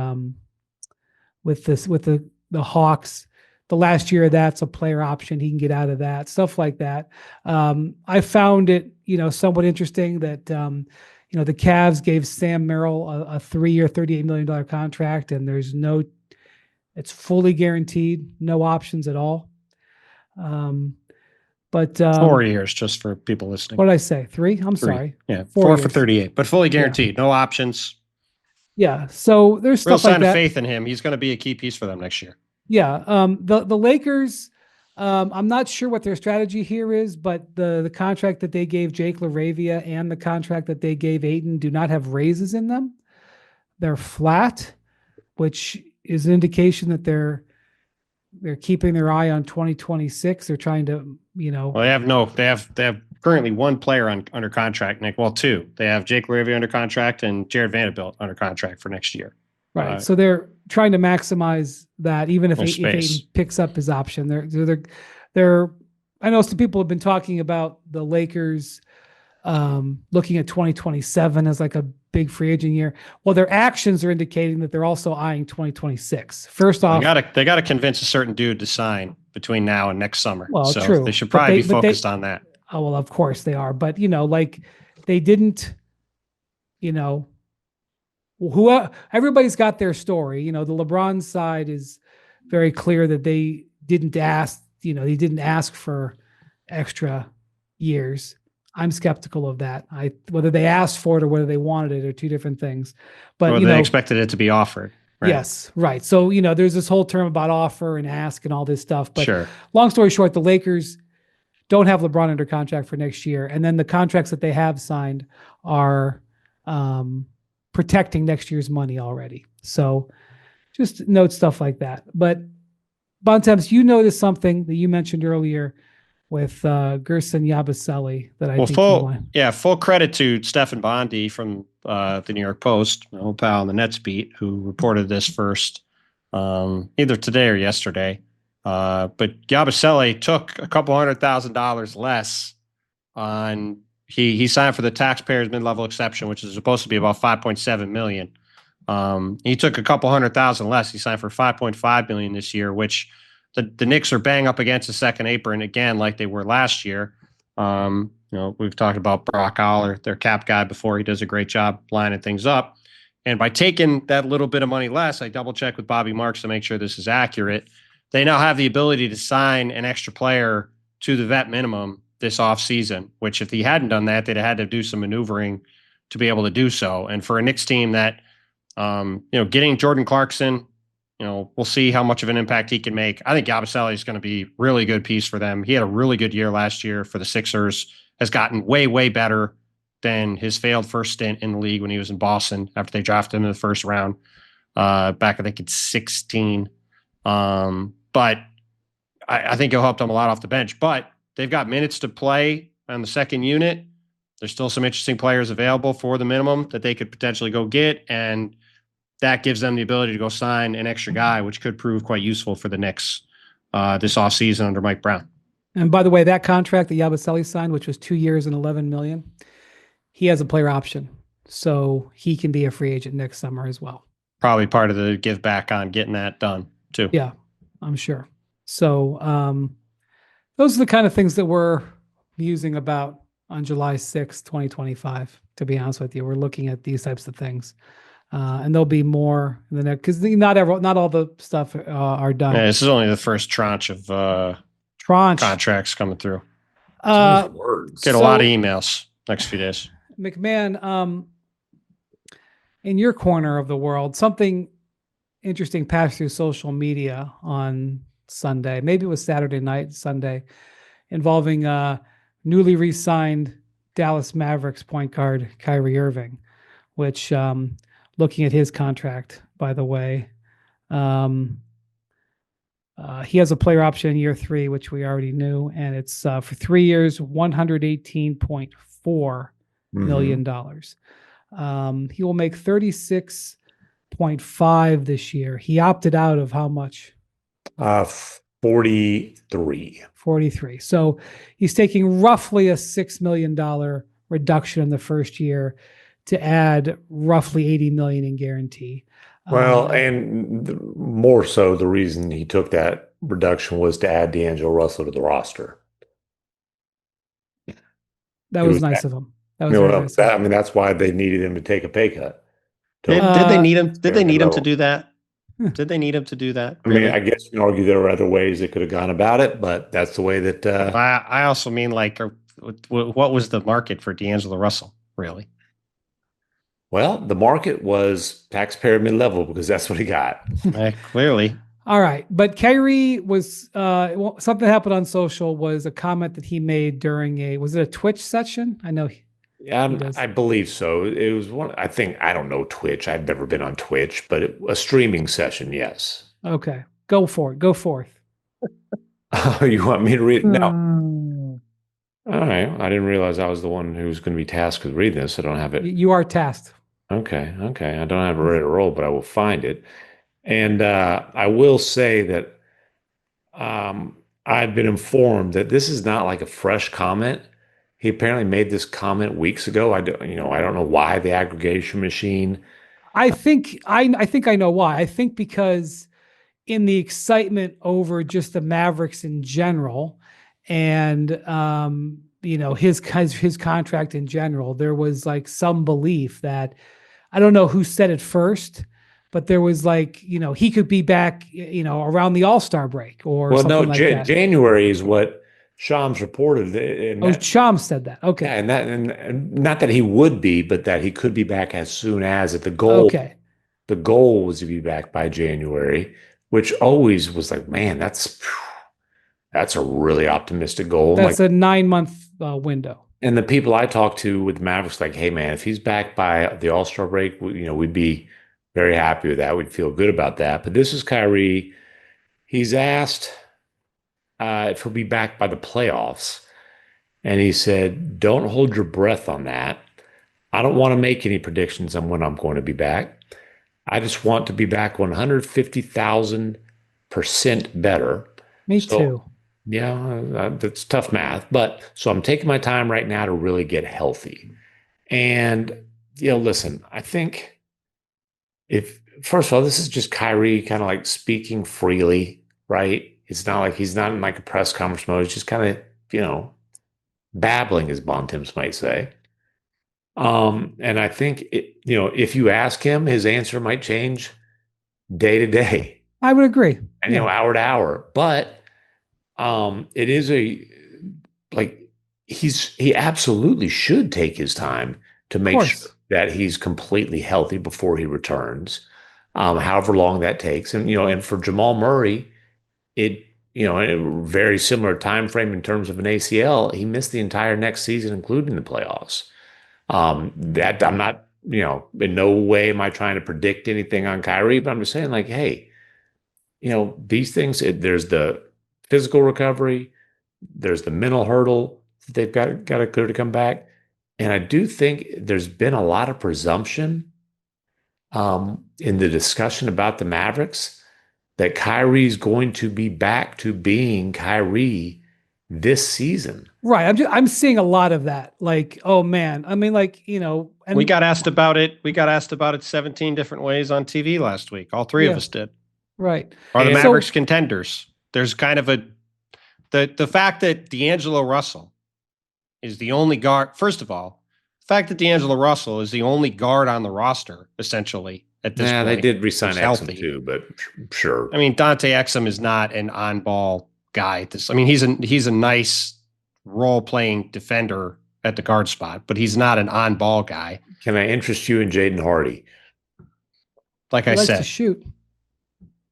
A: Hawks. The last year of that's a player option. He can get out of that, stuff like that. I found it, somewhat interesting that, the Cavs gave Sam Merrill a 3-year, $38 million contract, and it's fully guaranteed, no options at all. But
B: 4 years, just for people listening.
A: What did I say? 3? I'm sorry.
B: Yeah, 4 for 38, but fully guaranteed, no options.
A: Yeah. So there's
B: real
A: stuff like
B: sign
A: that.
B: of faith in him. He's going to be a key piece for them next year.
A: Yeah. The Lakers, I'm not sure what their strategy here is, but the contract that they gave Jake LaRavia and the contract that they gave Ayton do not have raises in them. They're flat, which is an indication that they're keeping their eye on 2026. They're trying to,
B: Well, they have currently one player under contract, Nick. Well, 2. They have Jake LaRavia under contract and Jared Vanderbilt under contract for next year.
A: Right. So they're trying to maximize that, even if Ayton picks up his option. They're I know some people have been talking about the Lakers looking at 2027 as like a big free agent year. Well, their actions are indicating that they're also eyeing 2026. First off,
B: they got to convince a certain dude to sign between now and next summer.
A: Well,
B: so
A: true.
B: They should probably be focused on that.
A: Oh, well, of course they are. But, like they didn't, everybody's got their story. The LeBron side is very clear that they didn't ask, they didn't ask for extra years. I'm skeptical of that. Whether they asked for it or whether they wanted it are two different things. But
B: they expected it to be offered. Right?
A: Yes, right. So there's this whole term about offer and ask and all this stuff. But
B: sure.
A: Long story short, the Lakers don't have LeBron under contract for next year, and then the contracts that they have signed are protecting next year's money already. So just note stuff like that. But Bontemps, you noticed something that you mentioned earlier with Gerson Yabusele that I think
B: full credit to Stefan Bondi from the New York Post, my old pal on the Nets beat, who reported this first either today or yesterday. But Yabusele took a couple $100,000 less on he signed for the taxpayers mid-level exception, which is supposed to be about $5.7 million. He took a couple $100,000 less. He signed for $5.5 million this year, which the Knicks are bang up against the second apron again, like they were last year. We've talked about Brock Aller, their cap guy, before. He does a great job lining things up. And by taking that little bit of money less, I double checked with Bobby Marks to make sure this is accurate. They now have the ability to sign an extra player to the vet minimum this offseason, which if he hadn't done that, they'd have had to do some maneuvering to be able to do so. And for a Knicks team that Getting Jordan Clarkson, we'll see how much of an impact he can make. I think Yabusele is going to be a really good piece for them. He had a really good year last year for the Sixers, has gotten way, way better than his failed first stint in the league when he was in Boston after they drafted him in the first round back, I think it's 16. But I think he'll help them a lot off the bench. But they've got minutes to play on the second unit. There's still some interesting players available for the minimum that they could potentially go get. And that gives them the ability to go sign an extra guy, which could prove quite useful for the Knicks this offseason under Mike Brown.
A: And by the way, that contract that Yabusele signed, which was 2 years and $11 million, he has a player option. So he can be a free agent next summer as well.
B: Probably part of the give back on getting that done too.
A: Yeah, I'm sure. So those are the kind of things that we're musing about on July 6th, 2025, to be honest with you. We're looking at these types of things. And there'll be more in the next, because not all the stuff are done.
B: Yeah, this is only the first tranche of contracts coming through.
C: Get
B: a lot of emails next few days.
A: MacMahon, in your corner of the world, something interesting passed through social media on Sunday. Maybe it was Saturday night, Sunday, involving newly re-signed Dallas Mavericks point guard Kyrie Irving, which, looking at his contract, by the way, he has a player option in year 3, which we already knew, and it's for 3 years, $118.4 million. He will make 36.5 this year. He opted out of how much?
C: 43.
A: 43. So he's taking roughly a $6 million reduction in the first year to add roughly $80 million in guarantee.
C: Well, and more so, the reason he took that reduction was to add D'Angelo Russell to the roster.
A: That was nice of him. That was very nice.
C: I mean, that's why they needed him to take a pay cut.
B: Did they need him? Did they need him to do that? Did they need him to do that?
C: I mean, I guess you can argue there were other ways they could have gone about it, but that's the way that.
B: I also mean, like, what was the market for D'Angelo Russell, really?
C: Well, the market was taxpayer mid-level because that's what he got.
B: Clearly.
A: All right. But Kyrie was, something happened on social, was a comment that he made during was it a Twitch session? I know.
C: I believe so. It was one, I don't know Twitch. I've never been on Twitch, but a streaming session, yes.
A: Okay. Go for it. Go forth.
C: You want me to read it? No. All right. I didn't realize I was the one who was going to be tasked with reading this. I don't have it.
A: You are tasked.
C: Okay. I don't have it ready to roll, but I will find it. And I will say that I've been informed that this is not like a fresh comment. He apparently made this comment weeks ago. I don't know why the aggregation machine.
A: I think I know why. I think because in the excitement over just the Mavericks in general, and his contract in general, there was like some belief that, I don't know who said it first, but there was like, he could be back, around the All-Star break or something like that.
C: January is what Shams reported.
A: Shams said that. Okay.
C: Yeah, and not that he would be, but that he could be back as soon as the goal.
A: Okay.
C: The goal was to be back by January, which always was like, man, that's a really optimistic goal.
A: That's a 9-month window.
C: And the people I talked to with Mavericks, like, hey man, if he's back by the All-Star break, we'd be very happy with that. We'd feel good about that. But this is Kyrie. He's asked if he'll be back by the playoffs. And he said, don't hold your breath on that. I don't want to make any predictions on when I'm going to be back. I just want to be back 150,000% better.
A: Me too.
C: Yeah, that's tough math. But so I'm taking my time right now to really get healthy. And, listen, I think first of all, this is just Kyrie kind of like speaking freely, right? It's not like he's not in like a press conference mode. It's just kind of, babbling, as Bontemps might say. And I think, if you ask him, his answer might change day to day.
A: I would agree.
C: And, hour to hour. But it is he absolutely should take his time to make sure that he's completely healthy before he returns, however long that takes. And, and for Jamal Murray, it, in a very similar time frame in terms of an ACL, he missed the entire next season, including the playoffs. That I'm not, in no way am I trying to predict anything on Kyrie, but I'm just saying, like, hey, these things, there's the physical recovery, there's the mental hurdle that they've got to clear to come back. And I do think there's been a lot of presumption in the discussion about the Mavericks that Kyrie's going to be back to being Kyrie this season.
A: Right. I'm seeing a lot of that. Like, oh man. I mean, like, and
B: we got asked about it. We got asked about it 17 different ways on TV last week. All three of us did.
A: Right.
B: Are the Mavericks contenders? There's kind of the fact that D'Angelo Russell is the only guard. First of all, the fact that D'Angelo Russell is the only guard on the roster, essentially, at this point.
C: They did re-sign Exum too, but sure.
B: I mean, Dante Exum is not an on-ball guy. He's a nice role-playing defender at the guard spot, but he's not an on-ball guy.
C: Can I interest you in Jaden Hardy?
B: Like I said,
A: to shoot.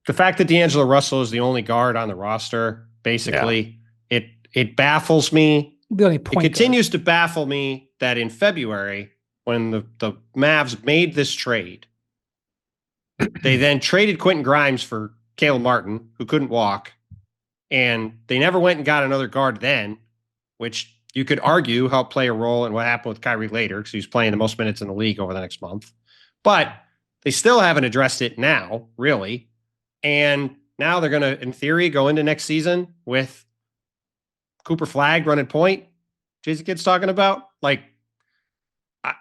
B: The fact that D'Angelo Russell is the only guard on the roster, basically, it baffles me.
A: The only
B: It
A: point
B: continues to baffle me that in February, when the Mavs made this trade, they then traded Quentin Grimes for Caleb Martin, who couldn't walk, and they never went and got another guard then, which you could argue helped play a role in what happened with Kyrie later because he was playing the most minutes in the league over the next month. But they still haven't addressed it now, really. And now they're going to, in theory, go into next season with Cooper Flagg running point. Jason Kidd's talking about. Like,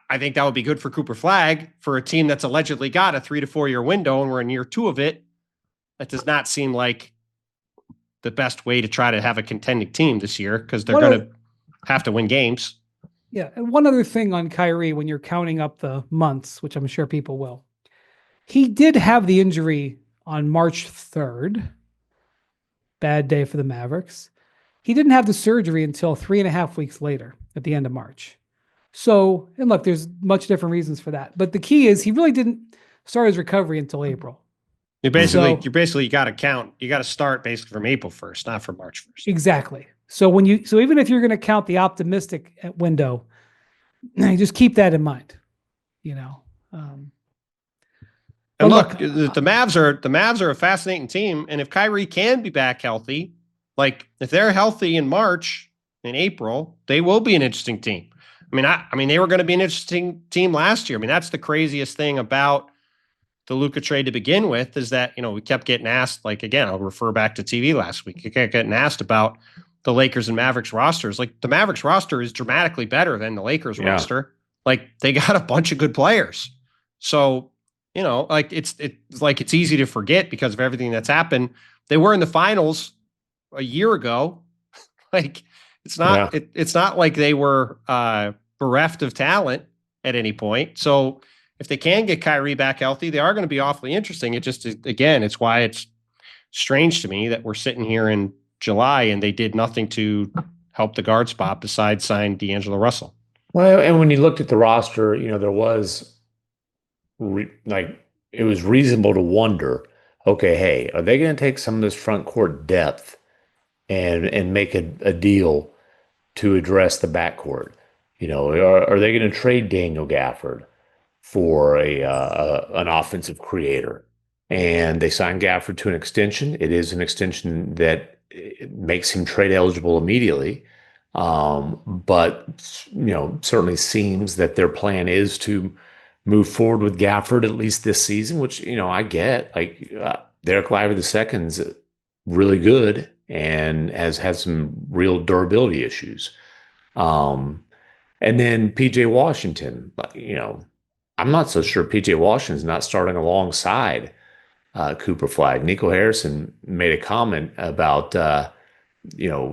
B: I think that would be good for Cooper Flagg for a team that's allegedly got a 3 to 4 year window, and we're in year 2 of it. That does not seem like the best way to try to have a contending team this year because they're going to have to win games.
A: Yeah. And one other thing on Kyrie, when you're counting up the months, which I'm sure people will, he did have the injury on March 3rd. Bad day for the Mavericks. He didn't have the surgery until 3.5 weeks later at the end of March. So, and look, there's much different reasons for that. But the key is he really didn't start his recovery until April.
B: You basically got to count. You got to start basically from April 1st, not from March 1st.
A: Exactly. So even if you're going to count the optimistic window, you just keep that in mind,
B: And look, the Mavs are a fascinating team. And if Kyrie can be back healthy, like if they're healthy in March and April, they will be an interesting team. I mean, they were going to be an interesting team last year. I mean, that's the craziest thing about the Luka trade to begin with is that, we kept getting asked, like, again, I'll refer back to TV last week. You kept getting asked about the Lakers and Mavericks rosters. Like the Mavericks roster is dramatically better than the Lakers roster. Like they got a bunch of good players. So, like it's easy to forget because of everything that's happened. They were in the finals a year ago. Like it's not like they were bereft of talent at any point. So if they can get Kyrie back healthy, they are going to be awfully interesting. It just, again, it's why it's strange to me that we're sitting here in July and they did nothing to help the guard spot besides sign D'Angelo Russell.
C: Well, and when you looked at the roster, there was it was reasonable to wonder, okay, hey, are they going to take some of this front court depth and make a deal to address the backcourt? Are they going to trade Daniel Gafford for an offensive creator? And they signed Gafford to an extension. It is an extension that makes him trade eligible immediately. But certainly seems that their plan is to move forward with Gafford at least this season, which, I get. Like Derek Lively II's really good and has had some real durability issues. And then PJ Washington, I'm not so sure PJ Washington's not starting alongside Cooper Flagg. Nico Harrison made a comment about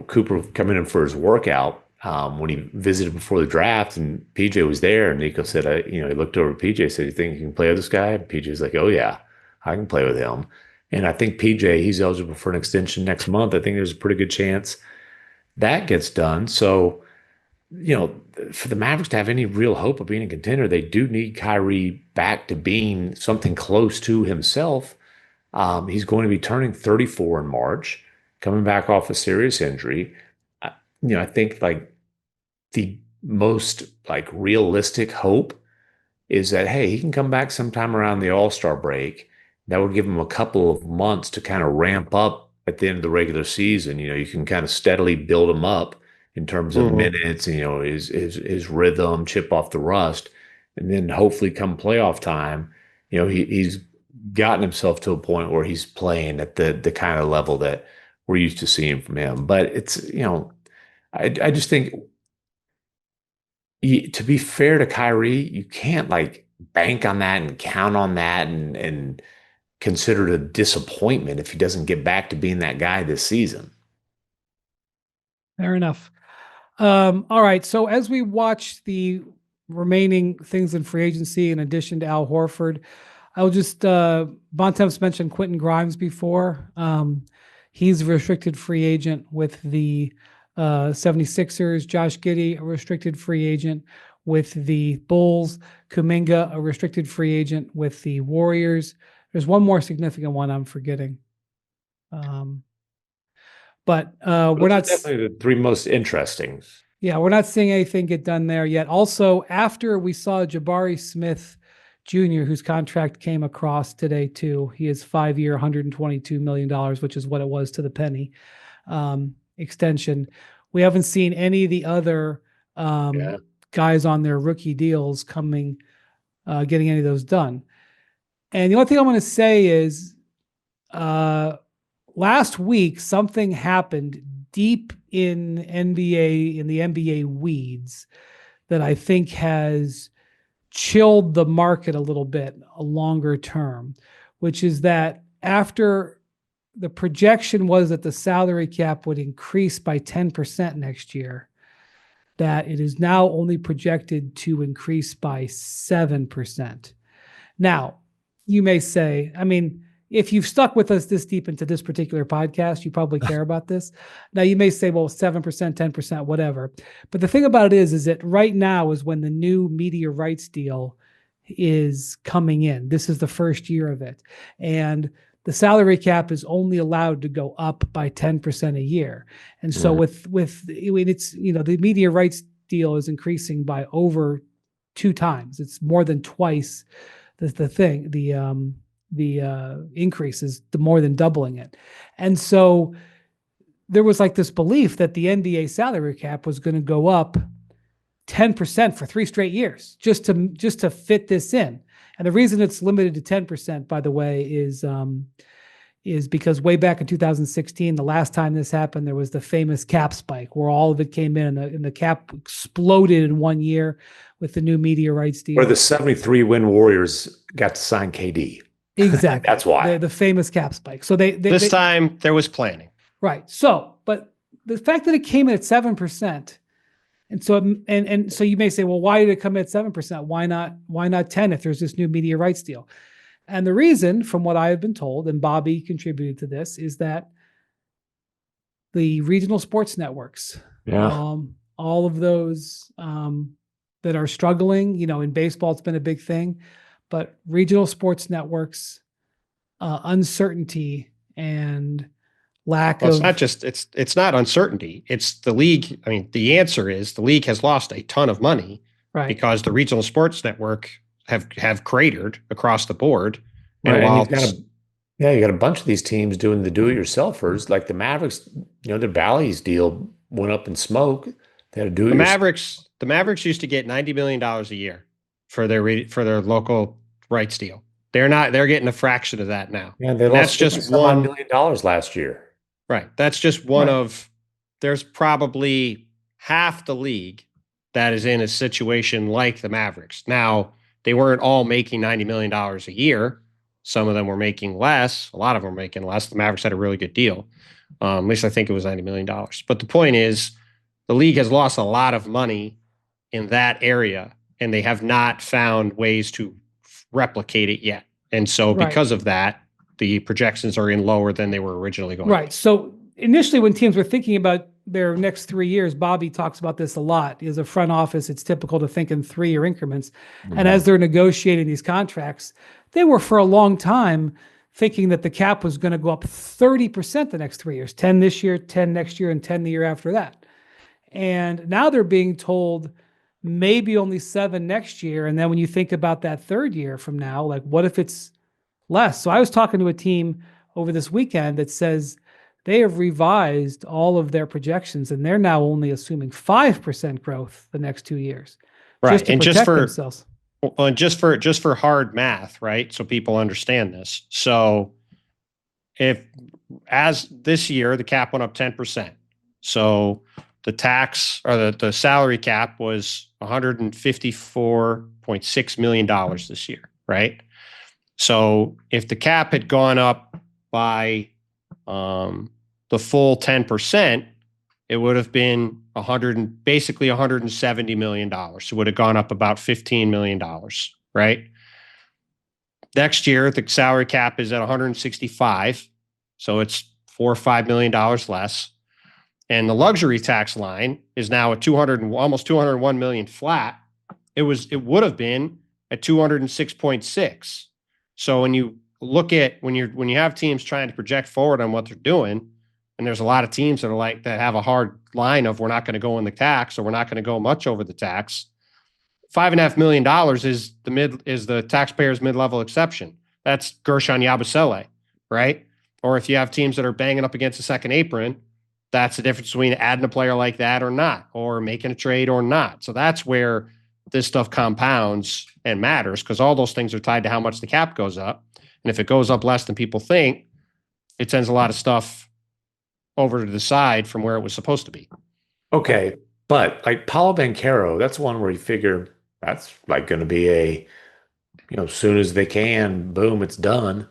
C: Cooper coming in for his workout when he visited before the draft, and PJ was there, and Nico said, he looked over at PJ and said, "You think you can play with this guy?" And PJ's like, "Oh yeah, I can play with him." And I think PJ, he's eligible for an extension next month. I think there's a pretty good chance that gets done. So, for the Mavericks to have any real hope of being a contender, they do need Kyrie back to being something close to himself. He's going to be turning 34 in March, coming back off a serious injury. I think like the most like realistic hope is that, hey, he can come back sometime around the All-Star break. That would give him a couple of months to kind of ramp up at the end of the regular season. You can kind of steadily build him up in terms of minutes, and, his rhythm, chip off the rust. And then hopefully come playoff time, he's gotten himself to a point where he's playing at the kind of level that we're used to seeing from him. But it's, I just think to be fair to Kyrie, you can't like bank on that and count on that and consider it a disappointment if he doesn't get back to being that guy this season.
A: Fair enough. All right. So as we watch the remaining things in free agency, in addition to Al Horford, I'll just Bontemps mentioned Quentin Grimes before. He's a restricted free agent with the 76ers. Josh Giddey, a restricted free agent with the Bulls. Kuminga, a restricted free agent with the Warriors. There's one more significant one I'm forgetting. But we're not
C: definitely the three most interesting.
A: Yeah, we're not seeing anything get done there yet. Also, after we saw Jabari Smith Jr., whose contract came across today too, he is 5-year, $122 million, which is what it was to the penny, extension. We haven't seen any of the other guys on their rookie deals getting any of those done. And the only thing I'm going to say is, last week, something happened deep in the NBA weeds that I think has chilled the market a little bit, a longer term, which is that after the projection was that the salary cap would increase by 10% next year, that it is now only projected to increase by 7%. Now, you may say, if you've stuck with us this deep into this particular podcast, you probably care about this. Now, you may say, well, 7%, 10%, whatever. But the thing about it is that right now is when the new media rights deal is coming in. This is the first year of it. And the salary cap is only allowed to go up by 10% a year. And so the media rights deal is increasing by over 2 times. It's more than twice the increase is more than doubling it. And so there was like this belief that the NBA salary cap was going to go up 10% for 3 straight years just to fit this in. And the reason it's limited to 10%, by the way, is because way back in 2016, the last time this happened, there was the famous cap spike where all of it came in and the cap exploded in 1 year with the new media rights deal.
C: Where the 73 win Warriors got to sign KD.
A: Exactly.
C: That's why.
A: The famous cap spike. So
B: this time there was planning.
A: Right. So, but the fact that it came in at 7%, and so you may say, well, why did it come in at 7%? Why not 10 if there's this new media rights deal? And the reason, from what I have been told, and Bobby contributed to this, is that the regional sports networks, all of those that are struggling, in baseball, it's been a big thing, but regional sports networks, uncertainty and lack of.
B: It's not uncertainty. It's the league. The answer is the league has lost a ton of money,
A: right?
B: Because the regional sports network have cratered across the board.
C: And you got a bunch of these teams doing the do-it-yourselfers, like the Mavericks. Their Bally's deal went up in smoke. They had to do it.
B: The Mavericks used to get $90 million a year for their local rights deal. They're getting a fraction of that now.
C: Yeah, that's just $1 million last year.
B: Right. That's just one of, there's probably half the league that is in a situation like the Mavericks. Now, they weren't all making $90 million a year. Some of them were making less. A lot of them were making less. The Mavericks had a really good deal. At least I think it was $90 million. But the point is, the league has lost a lot of money in that area, and they have not found ways to replicate it yet. And so because of that, the projections are in lower than they were originally going.
A: Right. So initially when teams were thinking about their next 3 years, Bobby talks about this a lot. As a front office, it's typical to think in 3-year increments. And as they're negotiating these contracts, they were for a long time thinking that the cap was going to go up 30% the next 3 years, 10 this year, 10 next year, and 10 the year after that. And now they're being told maybe only 7 next year. And then when you think about that third year from now, like what if it's less? So I was talking to a team over this weekend that says they have revised all of their projections and they're now only assuming 5% growth the next 2 years.
B: Right.
A: Just to
B: and
A: protect themselves.
B: Well, and just for hard math, right? So people understand this. So if as this year, the cap went up 10%. So the tax or the salary cap was $154.6 million this year, right? So if the cap had gone up by the full 10%, it would have been basically $170 million. It would have gone up about $15 million, right? Next year, the salary cap is at 165, so it's $4 or $5 million less. And the luxury tax line is now at almost 201 million flat. It would have been at 206.6. So when you look at when you have teams trying to project forward on what they're doing, and there's a lot of teams that have a hard line of we're not going to go in the tax or we're not going to go much over the tax. $5.5 million is the taxpayer's mid-level exception. That's Gershon Yabusele, right? Or if you have teams that are banging up against the second apron, that's the difference between adding a player like that or not, or making a trade or not. So that's where this stuff compounds and matters, because all those things are tied to how much the cap goes up. And if it goes up less than people think, it sends a lot of stuff over to the side from where it was supposed to be.
C: Okay, but like Paulo Banchero, that's one where you figure that's like going to be as soon as they can, boom, it's done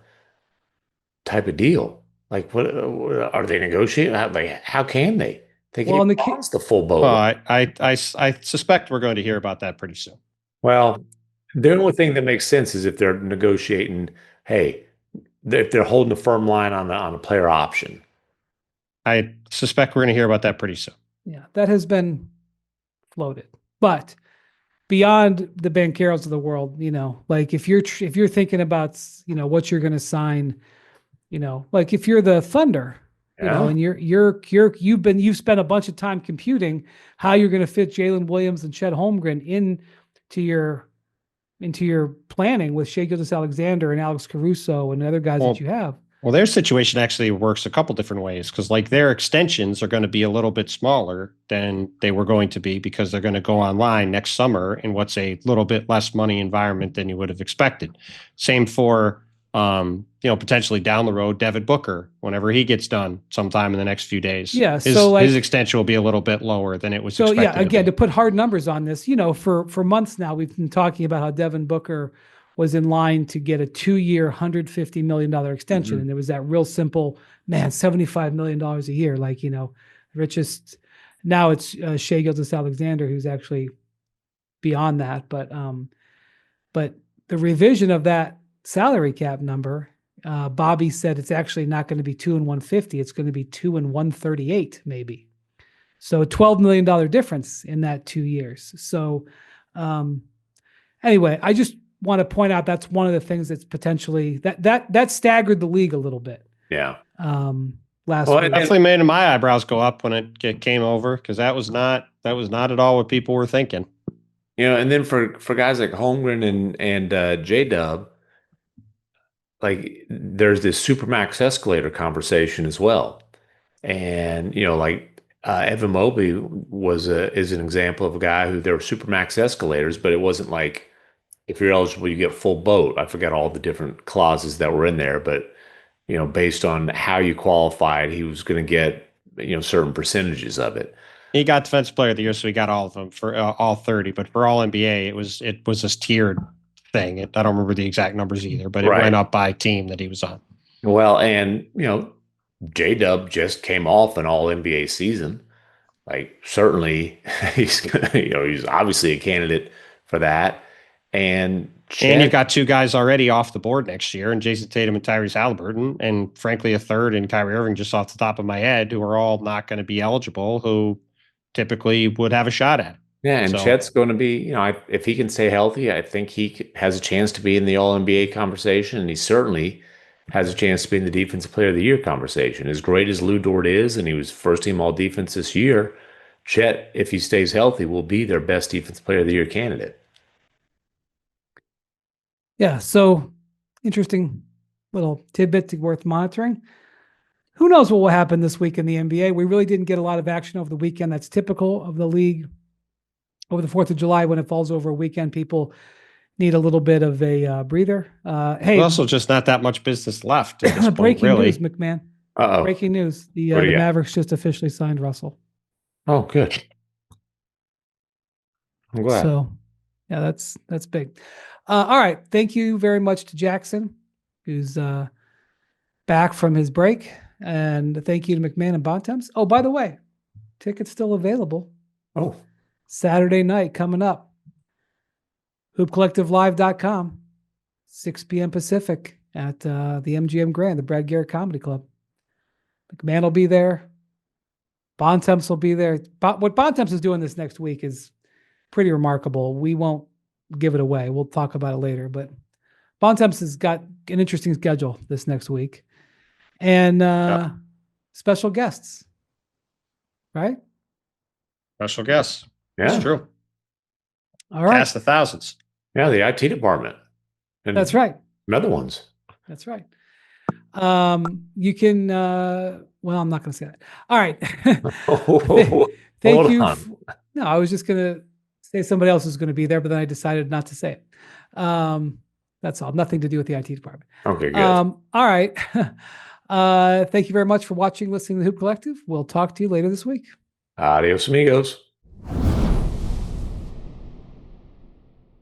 C: type of deal. Like, what are they negotiating? How can they? They can't cost the full boat.
B: I suspect we're going to hear about that pretty soon.
C: Well, the only thing that makes sense is if they're negotiating, hey, if they're holding a firm line on a player option.
B: I suspect we're going to hear about that pretty soon.
A: Yeah, that has been floated. But beyond the Bancheros of the world, like if you're thinking about, what you're going to sign, like if you're the Thunder, and you've spent a bunch of time computing how you're going to fit Jalen Williams and Chet Holmgren into your planning with Shai Gilgeous-Alexander and Alex Caruso and other guys that you have.
B: Well, their situation actually works a couple different ways, because like their extensions are going to be a little bit smaller than they were going to be, because they're going to go online next summer in what's a little bit less money environment than you would have expected. Same for potentially down the road, Devin Booker, whenever he gets done sometime in the next few days.
A: Yeah.
B: His extension will be a little bit lower than it was expected.
A: So yeah, again, to put hard numbers on this, for months now, we've been talking about how Devin Booker was in line to get a 2-year, $150 million extension.
C: Mm-hmm.
A: And there was that real simple, $75 million a year. Like, richest, now it's Shai Gilgeous-Alexander, who's actually beyond that. But the revision of that salary cap number, Bobby said it's actually not going to be 2 and 150. It's going to be 2 and 138, maybe. So a $12 million difference in that 2 years. So anyway, I just want to point out that's one of the things that's potentially that staggered the league a little bit.
C: Yeah.
A: Last week.
B: It definitely made my eyebrows go up when it came over, because that was not at all what people were thinking.
C: And then for guys like Holmgren and J-Dub, like there's this supermax escalator conversation as well. And Evan Mobley is an example of a guy who there were supermax escalators, but it wasn't like if you're eligible, you get full boat. I forgot all the different clauses that were in there, but based on how you qualified, he was going to get certain percentages of it.
B: He got Defensive Player of the Year, so he got all of them for all 30. But for All NBA, it was this tiered thing. I don't remember the exact numbers either, but it went up by team that he was on.
C: Well, and J-Dub just came off an All NBA season. Like certainly he's obviously a candidate for that. And
B: And you've got two guys already off the board next year, and Jason Tatum and Tyrese Halliburton, and frankly, a third in Kyrie Irving, just off the top of my head, who are all not going to be eligible, who typically would have a shot at it.
C: Yeah, and
B: So-
C: Chet's going to be, if he can stay healthy, I think he has a chance to be in the All-NBA conversation, and he certainly has a chance to be in the Defensive Player of the Year conversation. As great as Lou Dort is, and he was first-team All-Defense this year, Chet, if he stays healthy, will be their best Defensive Player of the Year candidate.
A: Yeah, so interesting little tidbit worth monitoring. Who knows what will happen this week in the NBA? We really didn't get a lot of action over the weekend. That's typical of the league. Over the 4th of July, when it falls over a weekend, people need a little bit of a breather. Hey,
B: There's also just not that much business left at this point,
A: breaking
B: really.
A: news, MacMahon.
C: Uh-oh.
A: Breaking news. The
C: What do you got?
A: Mavericks just officially signed Russell.
C: Oh, good. I'm glad.
A: So, yeah, that's big. All right. Thank you very much to Jackson, who's back from his break. And thank you to MacMahon and Bontemps. Oh, by the way, tickets still available.
C: Oh,
A: Saturday night coming up. HoopCollectiveLive.com, 6 p.m. Pacific at the MGM Grand, the Brad Garrett Comedy Club. MacMahon will be there. Bontemps will be there. What Bontemps is doing this next week is pretty remarkable. We won't give it away. We'll talk about it later. But Bontemps has got an interesting schedule this next week. And special guests, right?
B: Special guests.
C: yeah.
B: That's true.
A: All right.
B: Cast of thousands.
C: Yeah, the IT department. And
A: That's right.
C: Other ones.
A: That's right. You can, well, I'm not going to say that. All right. Thank
C: Hold
A: you.
C: on.
A: No, I was just going to say somebody else is going to be there, but then I decided not to say it. That's all. Nothing to do with the IT department.
C: Okay, good.
A: All right. Thank you very much for watching, listening to the Hoop Collective. We'll talk to you later this week.
C: Adios, amigos.